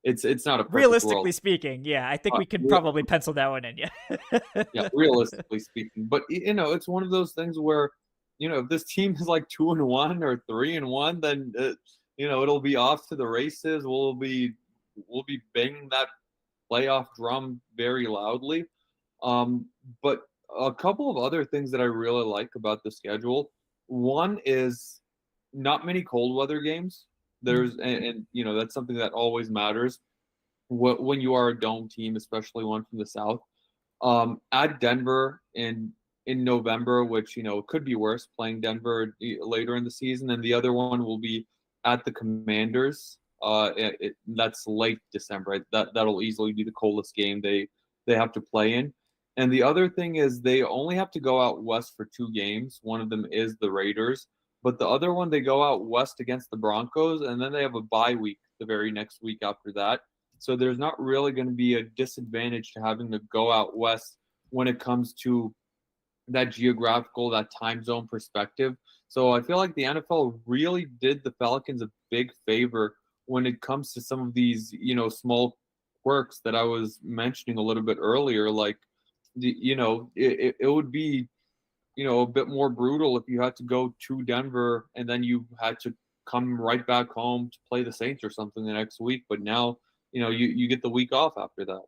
it's not a perfect realistically world. Speaking. Yeah, I think we could probably pencil that one in. Yeah. Yeah, realistically speaking. But, it's one of those things where, if this team is like 2-1 or 3-1, then, it'll be off to the races. We'll be banging that playoff drum very loudly. But a couple of other things that I really like about the schedule One is not many cold weather games. And you know, that's something that always matters when you are a dome team, especially one from the South. At Denver in November, which, you know, could be worse, playing Denver later in the season, and the other one will be at the Commanders. That's late December. Right? That'll easily be the coldest game they have to play in. And the other thing is they only have to go out west for 2 games. One of them is the Raiders, but the other one they go out west against the Broncos, and then they have a bye week the very next week after that. So there's not really going to be a disadvantage to having to go out west when it comes to that geographical, that time zone perspective. So I feel like the NFL really did the Falcons a big favor when it comes to some of these, you know, small quirks that I was mentioning a little bit earlier. Like, you know, it would be, you know, a bit more brutal if you had to go to Denver and then you had to come right back home to play the Saints or something the next week. But now, you know, you get the week off after that.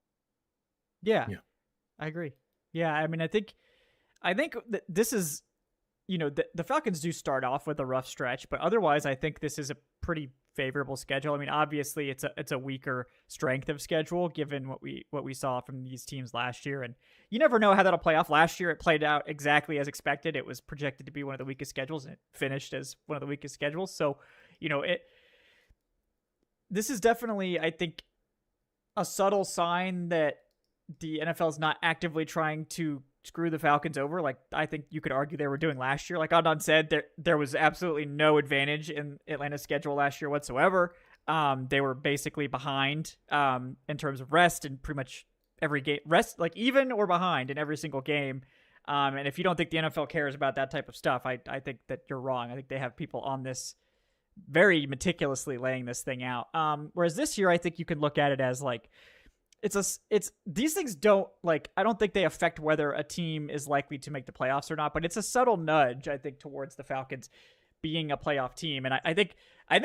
Yeah, I agree. Yeah, I mean, I think this is, you know, the Falcons do start off with a rough stretch, but otherwise I think this is a pretty favorable schedule. I mean, obviously it's a weaker strength of schedule given what we saw from these teams last year, and you never know how that'll play off. Last year it played out exactly as expected. It was projected to be one of the weakest schedules, and it finished as one of the weakest schedules. So, you know, this is definitely, I think, a subtle sign that the NFL is not actively trying to screw the Falcons over, like I think you could argue they were doing last year. Like Adnan said, there was absolutely no advantage in Atlanta's schedule last year whatsoever. They were basically behind in terms of rest in pretty much every game. Rest, like even or behind in every single game. And if you don't think the NFL cares about that type of stuff, I think that you're wrong. I think they have people on this very meticulously laying this thing out. Whereas this year, I think you can look at it as like, it's these things don't, like, I don't think they affect whether a team is likely to make the playoffs or not, but it's a subtle nudge, I think, towards the Falcons being a playoff team. And I think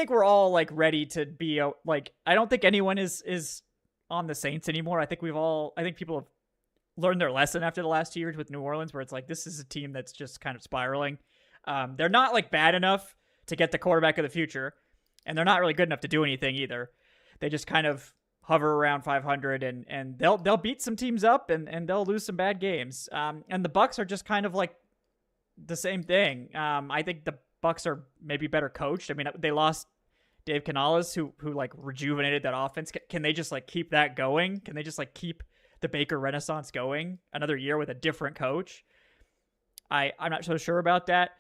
we're all like ready to be like, I don't think anyone is on the Saints anymore. I think people have learned their lesson after the last 2 years with New Orleans, where it's like, this is a team that's just kind of spiraling. They're not like bad enough to get the quarterback of the future, and they're not really good enough to do anything either. They just kind of hover around 500, and they'll beat some teams up, and they'll lose some bad games. And the Bucs are just kind of like the same thing. I think the Bucs are maybe better coached. I mean, they lost Dave Canales, who like rejuvenated that offense. Can they just like keep that going? Can they just like keep the Baker Renaissance going another year with a different coach? I'm not so sure about that.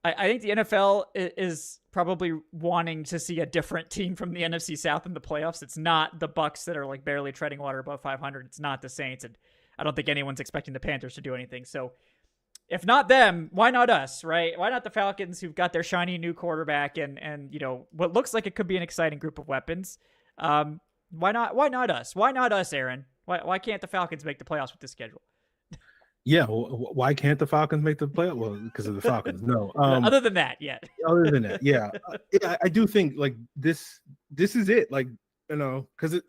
I think the NFL is probably wanting to see a different team from the NFC South in the playoffs. It's not the Bucs that are like barely treading water above 500. It's not the Saints, and I don't think anyone's expecting the Panthers to do anything. So if not them, why not us, right? Why not the Falcons, who've got their shiny new quarterback and you know, what looks like it could be an exciting group of weapons? Why not us? Why not us, Aaron? Why can't the Falcons make the playoffs with this schedule? Yeah, why can't the Falcons make the playoff? Well, because of the Falcons. No. Other than that, yeah. Other than that, yeah. I do think like this is it. Like, you know, because it,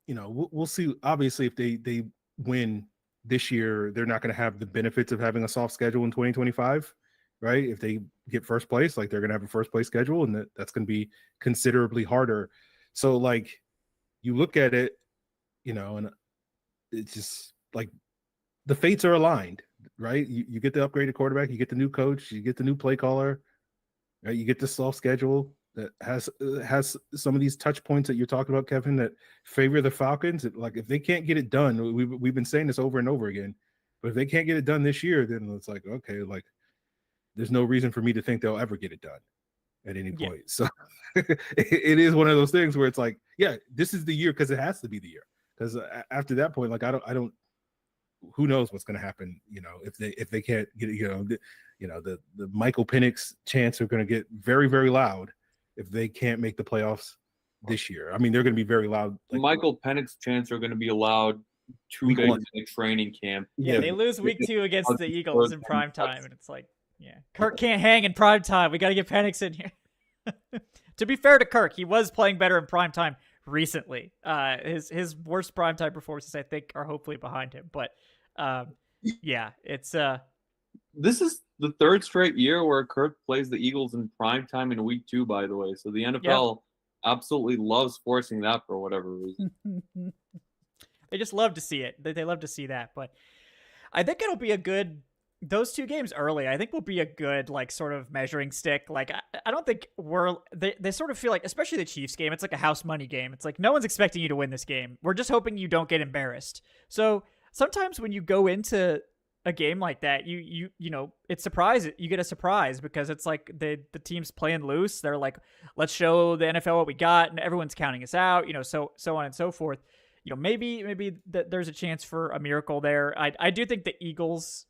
you know, we'll see. Obviously, if they win this year, they're not going to have the benefits of having a soft schedule in 2025, right? If they get first place, like they're going to have a first place schedule, and that's going to be considerably harder. So, like, you look at it, you know, and it's just like, the fates are aligned, right? You get the upgraded quarterback, you get the new coach, you get the new play caller, right? You get the soft schedule that has some of these touch points that you're talking about, Kevin, that favor the Falcons. Like, if they can't get it done, we've been saying this over and over again, but if they can't get it done this year, then it's like, okay, like there's no reason for me to think they'll ever get it done at any point. So it is one of those things where it's like, yeah, this is the year, because it has to be the year. Because after that point, like I don't. Who knows what's going to happen? You know, if they can't get, the Michael Penix chants are going to get very, very loud if they can't make the playoffs this year. I mean, they're going to be very loud. Like, Michael Penix chants are going to be loud 2 days in training camp. Yeah, they lose week 2 against the Eagles in prime time, and it's like, yeah, Kirk can't hang in prime time. We got to get Penix in here. To be fair to Kirk, he was playing better in prime time recently. His worst primetime performances, I think, are hopefully behind him. But yeah, it's This is the third straight year where Kirk plays the Eagles in prime time in week 2, by the way. So the NFL absolutely loves forcing that for whatever reason. They just love to see it. They love to see that. But I think it'll be a good, those 2 games early, I think will be a good, like, sort of measuring stick. Like, I don't think they sort of feel like, especially the Chiefs game, it's like a house money game. It's like, no one's expecting you to win this game. We're just hoping you don't get embarrassed. So sometimes when you go into a game like that, you know, it's you get a surprise because it's like the team's playing loose. They're like, let's show the NFL what we got, and everyone's counting us out, you know, so on and so forth. You know, maybe there's a chance for a miracle there. I do think the Eagles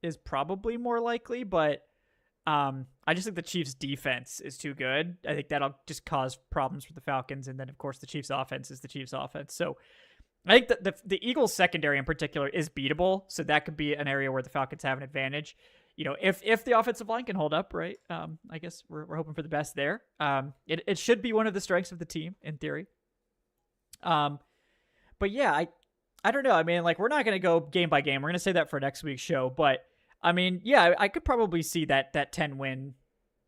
is probably more likely, but I just think the Chiefs defense is too good. I think that'll just cause problems for the Falcons, and then of course the Chiefs offense is the Chiefs offense. So I think that the Eagles secondary in particular is beatable, so that could be an area where the Falcons have an advantage. You know, if the offensive line can hold up, right? I guess we're hoping for the best there. It should be one of the strengths of the team in theory. But yeah, I don't know. I mean, like, we're not going to go game by game. We're going to say that for next week's show. But I mean, yeah, I could probably see that 10-win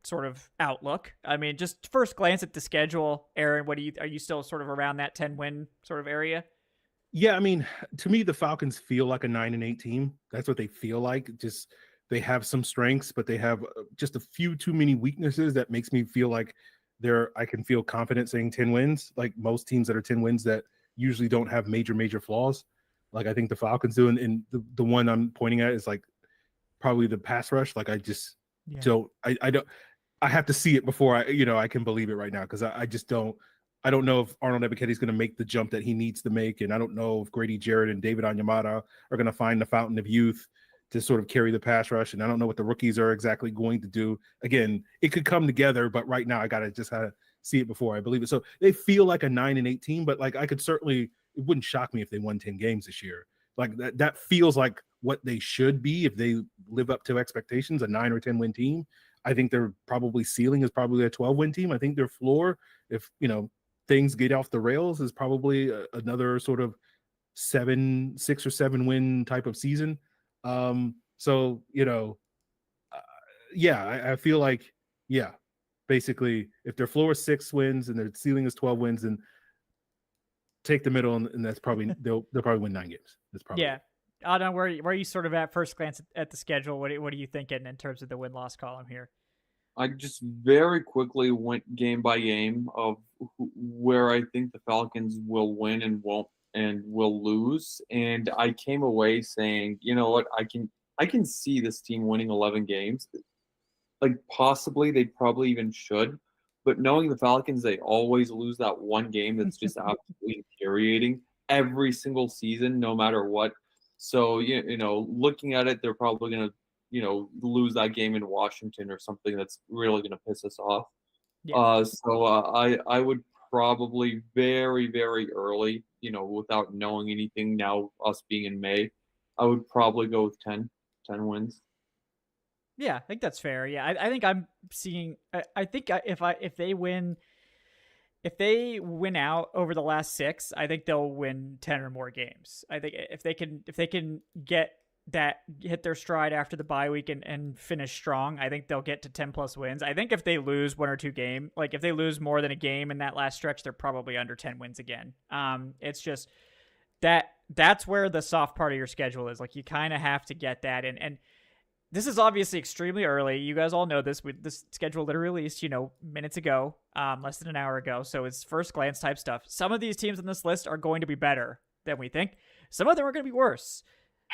sort of outlook. I mean, just first glance at the schedule, Aaron, are you still sort of around that 10-win sort of area? Yeah, I mean, to me, the Falcons feel like a 9-8 team. That's what they feel like. Just they have some strengths, but they have just a few too many weaknesses that makes me feel like I can feel confident saying 10 wins. Like most teams that are 10 wins that usually don't have major flaws. Like I think the Falcons do, and the one I'm pointing at is like probably the pass rush. Like I just don't. I have to see it before I can believe it right now, because I just don't. I don't know if Arnold Ebiketie is going to make the jump that he needs to make, and I don't know if Grady Jarrett and David Onyemata are going to find the fountain of youth to sort of carry the pass rush, and I don't know what the rookies are exactly going to do. Again, it could come together, but right now I got to just see it before I believe it. So they feel like a 9-8 team, but like I could certainly, it wouldn't shock me if they won 10 games this year. Like that feels like what they should be if they live up to expectations, a 9 or 10 win team. I think their probably ceiling is probably a 12-win team. I think their floor, if things get off the rails, is probably another sort of 6 or 7 win type of season. So I feel like basically if their floor is 6 wins and their ceiling is 12 wins, then take the middle, and that's probably they'll probably win 9 games. That's probably Adnan, where are you sort of at first glance at the schedule? What are you thinking in terms of the win-loss column here? I just very quickly went game by game of where I think the Falcons will win and will lose, and I came away saying, you know what, I can see this team winning 11 games. Like possibly they probably even should, but knowing the Falcons, they always lose that one game that's just absolutely infuriating every single season, no matter what. So looking at it, they're probably going to lose that game in Washington or something that's really going to piss us off. So I would probably very, very early, without knowing anything now, us being in May, I would probably go with 10 wins. Yeah, I think that's fair. Yeah, I think I'm seeing. I think if they win out over the last 6, I think they'll win 10 or more games. I think if they can hit their stride after the bye week and finish strong, I think they'll get to 10 plus wins. I think if they lose 1 or 2 games, like if they lose more than a game in that last stretch, they're probably under 10 wins again. It's just that's where the soft part of your schedule is. Like you kind of have to get that and this is obviously extremely early. You guys all know this. This schedule literally released, minutes ago, less than an hour ago. So it's first glance type stuff. Some of these teams on this list are going to be better than we think. Some of them are going to be worse.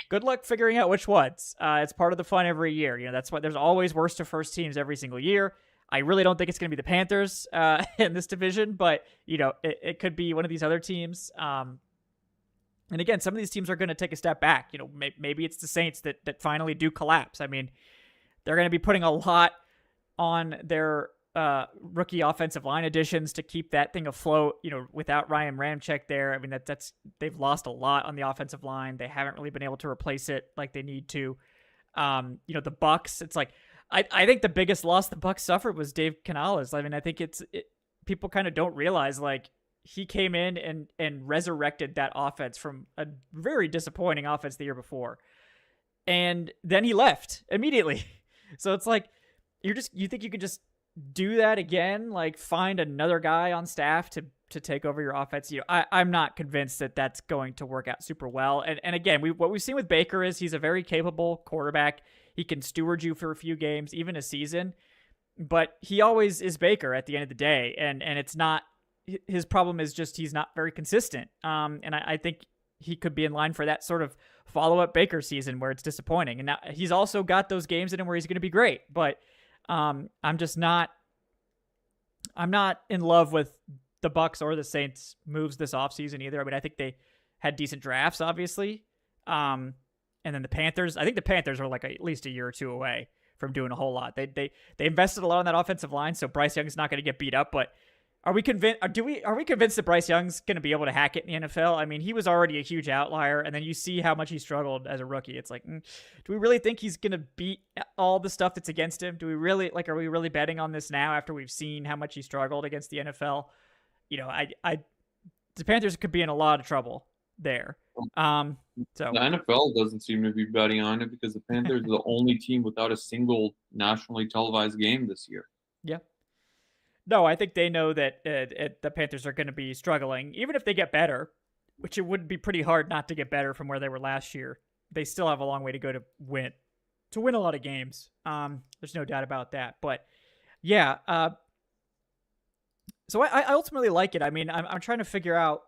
Good luck figuring out which ones. It's part of the fun every year. That's why there's always worst to first teams every single year. I really don't think it's going to be the Panthers in this division, but it could be one of these other teams. And again, some of these teams are going to take a step back. Maybe it's the Saints that finally do collapse. I mean, they're going to be putting a lot on their rookie offensive line additions to keep that thing afloat. Without Ryan Ramczyk there, I mean that's they've lost a lot on the offensive line. They haven't really been able to replace it like they need to. The Bucs. It's like I think the biggest loss the Bucs suffered was Dave Canales. I mean, I think people kind of don't realize like. He came in and resurrected that offense from a very disappointing offense the year before. and then he left immediately. So it's like you think you could just do that again, like find another guy on staff to take over your offense. I'm not convinced that that's going to work out super well. And again, what we've seen with Baker is he's a very capable quarterback. He can steward you for a few games, even a season, but he always is Baker at the end of the day. And it's not, his problem is just he's not very consistent. And I think he could be in line for that sort of follow-up Baker season where it's disappointing. And now he's also got those games in him where he's going to be great, but I'm not in love with the Bucs or the Saints moves this offseason either. I mean, I think they had decent drafts, obviously. And then the Panthers, I think the Panthers are like at least a year or two away from doing a whole lot. They invested a lot on that offensive line, so Bryce Young's not going to get beat up, but are we convinced that Bryce Young's going to be able to hack it in the NFL? I mean, he was already a huge outlier, and then you see how much he struggled as a rookie. It's like, do we really think he's going to beat all the stuff that's against him? Do we really, are we really betting on this now after we've seen how much he struggled against the NFL? The Panthers could be in a lot of trouble there. So the NFL doesn't seem to be betting on it because the Panthers are the only team without a single nationally televised game this year. Yeah. No, I think they know that the Panthers are going to be struggling, even if they get better, which it would be pretty hard not to get better from where they were last year. They still have a long way to go to win a lot of games. There's no doubt about that. But yeah, so I ultimately like it. I mean, I'm trying to figure out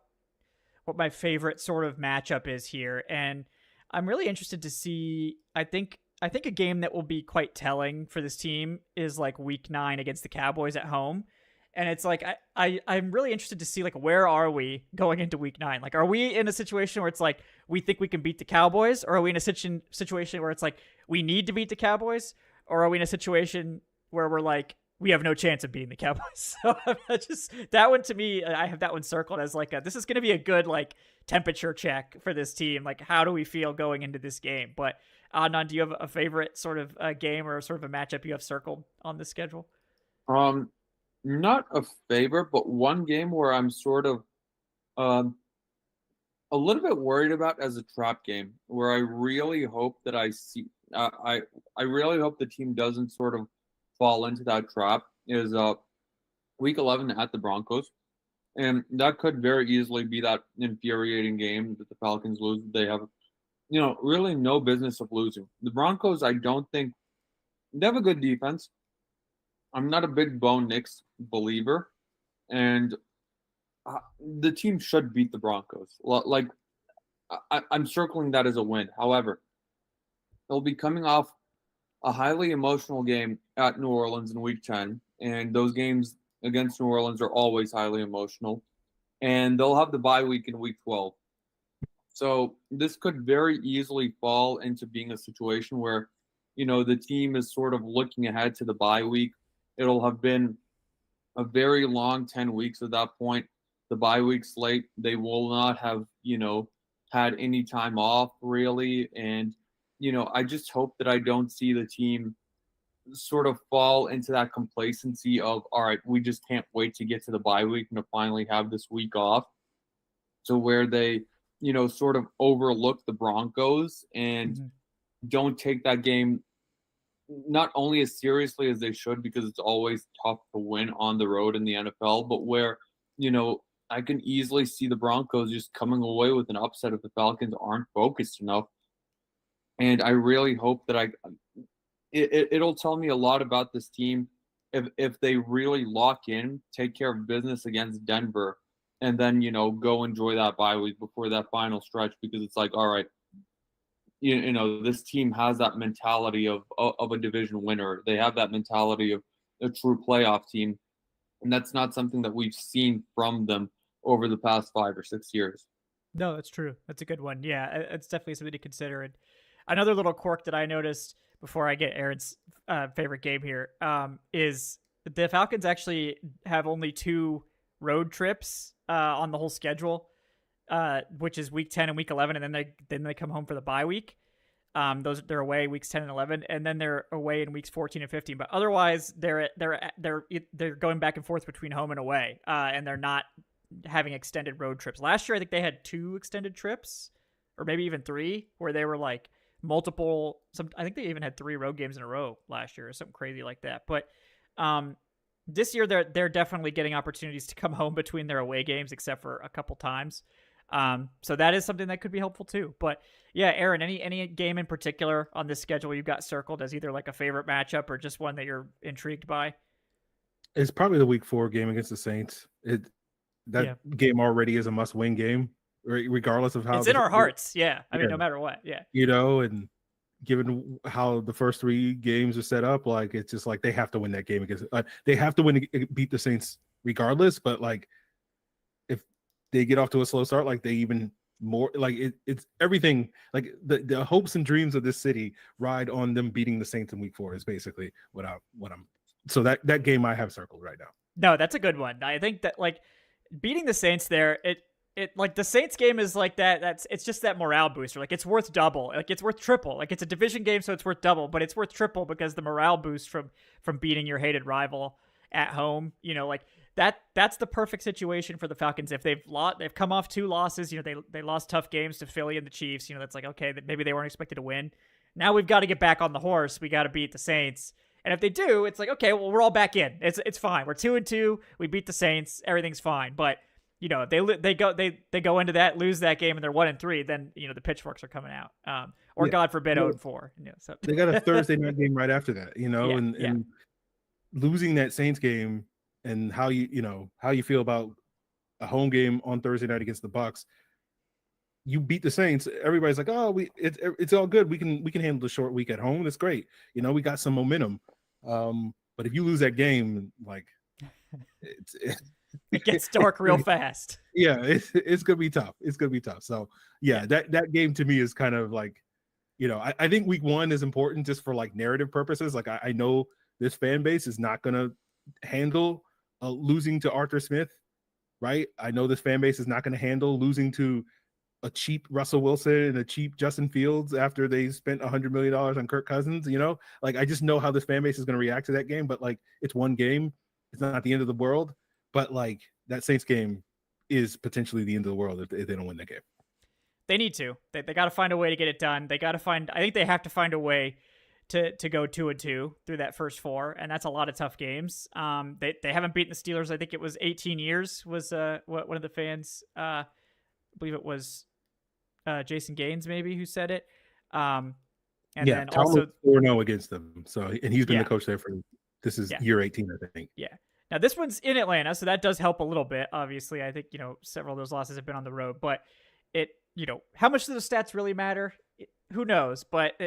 what my favorite sort of matchup is here, and I'm really interested to see. I think a game that will be quite telling for this team is like Week 9 against the Cowboys at home. And it's like, I'm really interested to see, like, where are we going into Week 9? Like, are we in a situation where it's like, we think we can beat the Cowboys? Or are we in a situation where it's like, we need to beat the Cowboys? Or are we in a situation where we're like, we have no chance of beating the Cowboys? So that one to me, I have that one circled as like, this is going to be a good, like, temperature check for this team. Like, how do we feel going into this game? But Adnan, do you have a favorite sort of game or sort of a matchup you have circled on the schedule? Not a favorite, but one game where I'm sort of a little bit worried about as a trap game, where I really hope that I really hope the team doesn't sort of fall into that trap is Week 11 at the Broncos. And that could very easily be that infuriating game that the Falcons lose. They have really no business of losing. The Broncos, I don't think they have a good defense. I'm not a big Bo Nix believer, and the team should beat the Broncos. Like, I'm circling that as a win. However, they'll be coming off a highly emotional game at New Orleans in Week 10, and those games against New Orleans are always highly emotional, and they'll have the bye week in Week 12. So this could very easily fall into being a situation where, the team is sort of looking ahead to the bye week. It'll have been a very long 10 weeks at that point. The bye week's late. They will not have, had any time off really. And, I just hope that I don't see the team sort of fall into that complacency of, all right, we just can't wait to get to the bye week and to finally have this week off. So where they, sort of overlook the Broncos and don't take that game not only as seriously as they should, because it's always tough to win on the road in the NFL, but where, I can easily see the Broncos just coming away with an upset if the Falcons aren't focused enough. And I really hope that it'll tell me a lot about this team if they really lock in, take care of business against Denver, and then, go enjoy that bye week before that final stretch, because it's like, all right, this team has that mentality of a division winner. They have that mentality of a true playoff team, and that's not something that we've seen from them over the past 5 or 6 years. No, that's true. That's a good one. Yeah, it's definitely something to consider. And another little quirk that I noticed before I get Aaron's favorite game here is the Falcons actually have only 2 road trips on the whole schedule, which is Week 10 and Week 11, and then they come home for the bye week. They're away weeks 10 and 11, and then they're away in weeks 14 and 15. But otherwise, they're going back and forth between home and away, and they're not having extended road trips. Last year, I think they had 2 extended trips, or maybe even 3, where they were like multiple. I think they even had 3 road games in a row last year or something crazy like that. But this year they're definitely getting opportunities to come home between their away games, except for a couple times. So that is something that could be helpful too. But yeah, Aaron, any game in particular on this schedule you've got circled as either like a favorite matchup or just one that you're intrigued by? It's probably the week 4 game against the Saints. That game already is a must-win game, regardless of how it's in our hearts. Yeah, I mean, no matter what. Yeah, and given how the first 3 games are set up, like it's just like they have to win that game against. They have to win to beat the Saints regardless. But like, if they get off to a slow start, like they even more like it's everything. Like the hopes and dreams of this city ride on them beating the Saints in week 4 is basically what I'm. So that game I have circled right now. No, that's a good one. I think that like beating the Saints there, it like the Saints game is like that. It's just that morale booster. Like it's worth double. Like it's worth triple. Like it's a division game, so it's worth double, but it's worth triple because the morale boost from beating your hated rival at home. Like that's the perfect situation for the Falcons. If they've come off 2 losses. They lost tough games to Philly and the Chiefs. That's like okay, that maybe they weren't expected to win. Now we've got to get back on the horse. We got to beat the Saints. And if they do, it's like, okay, well, we're all back in. It's fine. We're 2-2. We beat the Saints. Everything's fine. But they go into that, lose that game, and they're 1-3. Then the pitchforks are coming out. Or God forbid 0-4. So they got a Thursday night game right after that. And losing that Saints game and how you feel about a home game on Thursday night against the Bucs. You beat the Saints. Everybody's like, oh, it's all good. We can handle the short week at home. That's great. We got some momentum. But if you lose that game, like it gets dark real fast. Yeah, it's gonna be tough. It's gonna be tough. So yeah, that game to me is kind of like, I think week 1 is important just for like narrative purposes. Like I know this fan base is not gonna handle losing to Arthur Smith, right? I know this fan base is not gonna handle losing to a cheap Russell Wilson and a cheap Justin Fields after they spent $100 million on Kirk Cousins. Like I just know how this fan base is going to react to that game. But like, it's one game. It's not the end of the world. But like that Saints game is potentially the end of the world if they don't win that game. They need to. They got to find a way to get it done. They have to find a way to go 2-2 through that first 4, and that's a lot of tough games. They haven't beaten the Steelers. I think it was 18 years was what one of the fans. I believe it was Jason Gaines maybe who said it. And then also 4-0 against them. So, and he's been the coach there for year 18, I think. Yeah. Now this one's in Atlanta, so that does help a little bit. Obviously, I think several of those losses have been on the road, but how much do the stats really matter? Who knows? But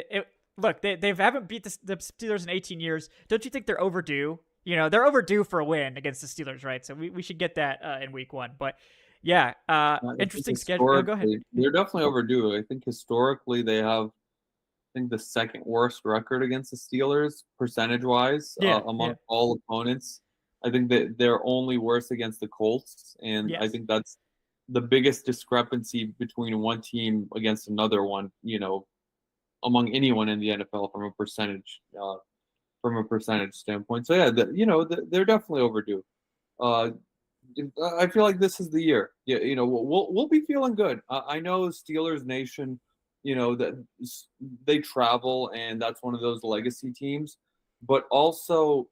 look, they haven't beat the Steelers in 18 years. Don't you think they're overdue? They're overdue for a win against the Steelers, right? So we should get that in week 1, but. Yeah, interesting schedule. Go ahead. They're definitely overdue. I think historically they have, the second worst record against the Steelers percentage-wise among all opponents. I think that they're only worse against the Colts, and I think that's the biggest discrepancy between one team against another one. Among anyone in the NFL from a percentage standpoint. So yeah, they're definitely overdue. I feel like this is the year. Yeah, we'll be feeling good. I know Steelers Nation, that they travel, and that's one of those legacy teams. But also,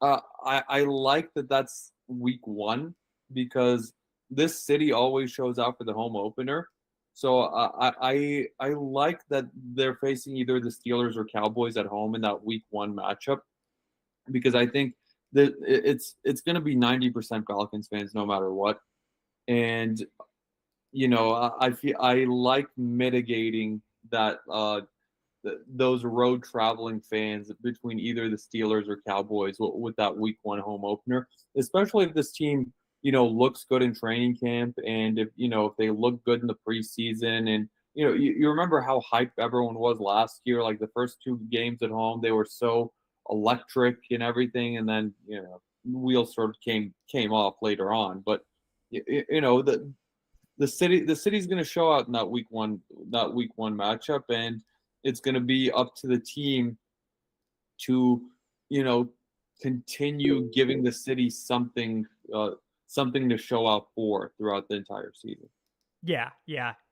I like that that's week 1 because this city always shows out for the home opener. So I like that they're facing either the Steelers or Cowboys at home in that week 1 matchup, because I think that it's going to be 90% Falcons fans no matter what. And, I like mitigating that those road traveling fans between either the Steelers or Cowboys with that week 1 home opener, especially if this team, looks good in training camp. And if they look good in the preseason, and, you remember how hyped everyone was last year, like the first 2 games at home, they were so electric and everything, and then wheels sort of came off later on. But the city's going to show out in that week one matchup, and it's going to be up to the team to continue giving the city something to show out for throughout the entire season. Yeah,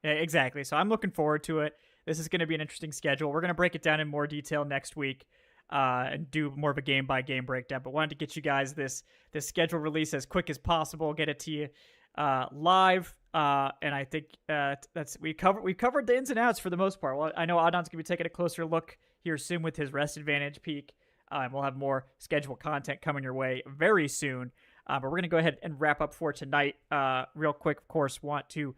exactly. So I'm looking forward to it. This is going to be an interesting schedule. We're going to break it down in more detail next week and do more of a game-by-game breakdown. But wanted to get you guys this schedule release as quick as possible, get it to you live. And I think we've covered the ins and outs for the most part. Well, I know Adnan's going to be taking a closer look here soon with his rest advantage peak. And we'll have more schedule content coming your way very soon. But we're going to go ahead and wrap up for tonight. Real quick, of course, want to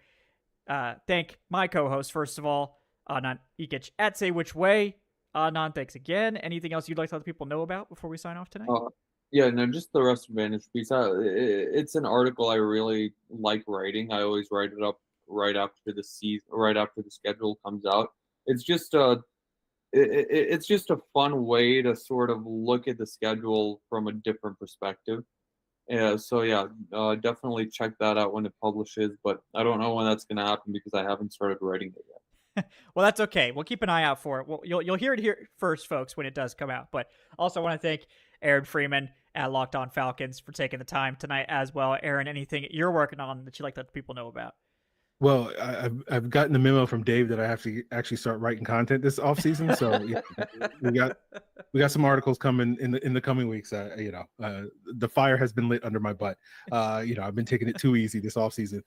thank my co-host, first of all, Adnan Ikic at Say Which Way. Adnan, thanks again. Anything else you'd like to let people know about before we sign off tonight? Yeah, no, just the rest advantage piece. It's an article I really like writing. I always write it up right after the schedule comes out. It's just it's just a fun way to sort of look at the schedule from a different perspective. So yeah, definitely check that out when it publishes. But I don't know when that's going to happen because I haven't started writing it yet. Well, that's okay. We'll keep an eye out for it. Well, you'll hear it here first, folks, when it does come out. But also want to thank Aaron Freeman at Locked On Falcons for taking the time tonight as well. Aaron, anything you're working on that you'd like to let people know about? Well, I've gotten the memo from Dave that I have to actually start writing content this off season. So yeah, we got some articles coming in the coming weeks. The fire has been lit under my butt. I've been taking it too easy this off season.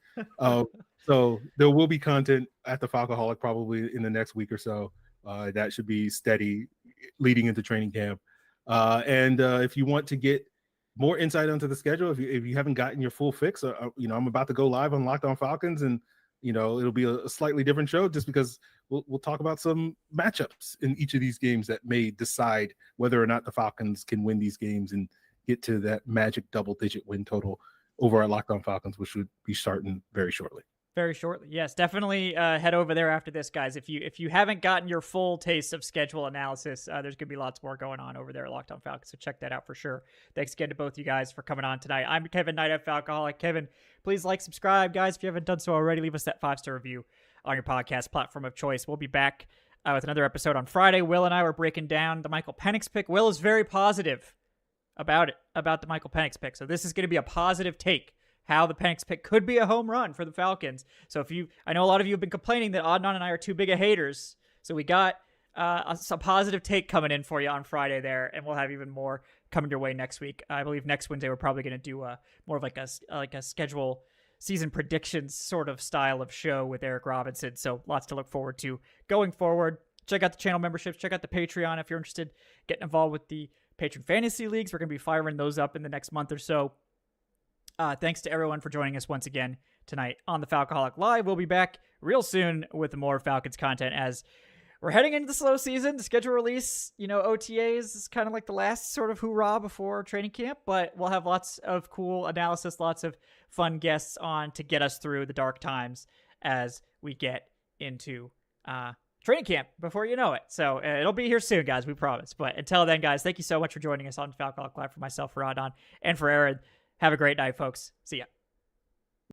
So there will be content at the Falcoholic probably in the next week or so. That should be steady leading into training camp. And if you want to get more insight into the schedule, if you haven't gotten your full fix, I'm about to go live on Locked On Falcons, and it'll be a slightly different show just because we'll talk about some matchups in each of these games that may decide whether or not the Falcons can win these games and get to that magic double-digit win total over at Locked On Falcons, which should be starting very shortly. Very shortly. Yes, definitely head over there after this, guys. If you haven't gotten your full taste of schedule analysis, there's going to be lots more going on over there at Locked On Falcons, so check that out for sure. Thanks again to both you guys for coming on tonight. I'm Kevin Knight at Falcoholic. Kevin, please like, subscribe. Guys, if you haven't done so already, leave us that 5-star review on your podcast platform of choice. We'll be back with another episode on Friday. Will and I were breaking down the Michael Penix pick. Will is very positive about the Michael Penix pick, so this is going to be a positive take. How the Penix pick could be a home run for the Falcons. So I know a lot of you have been complaining that Adnan and I are too big of haters. So we got a positive take coming in for you on Friday there, and we'll have even more coming your way next week. I believe next Wednesday we're probably going to do more of like a schedule season predictions sort of style of show with Eric Robinson. So lots to look forward to going forward. Check out the channel memberships. Check out the Patreon if you're interested. Getting involved with the Patron Fantasy Leagues. We're going to be firing those up in the next month or so. Thanks to everyone for joining us once again tonight on the Falcoholic Live. We'll be back real soon with more Falcons content as we're heading into the slow season. The schedule release, OTAs is kind of like the last sort of hoorah before training camp, but we'll have lots of cool analysis, lots of fun guests on to get us through the dark times as we get into training camp before you know it. So it'll be here soon, guys, we promise. But until then, guys, thank you so much for joining us on Falcoholic Live. For myself, for Adnan, and for Aaron. Have a great night, folks. See ya.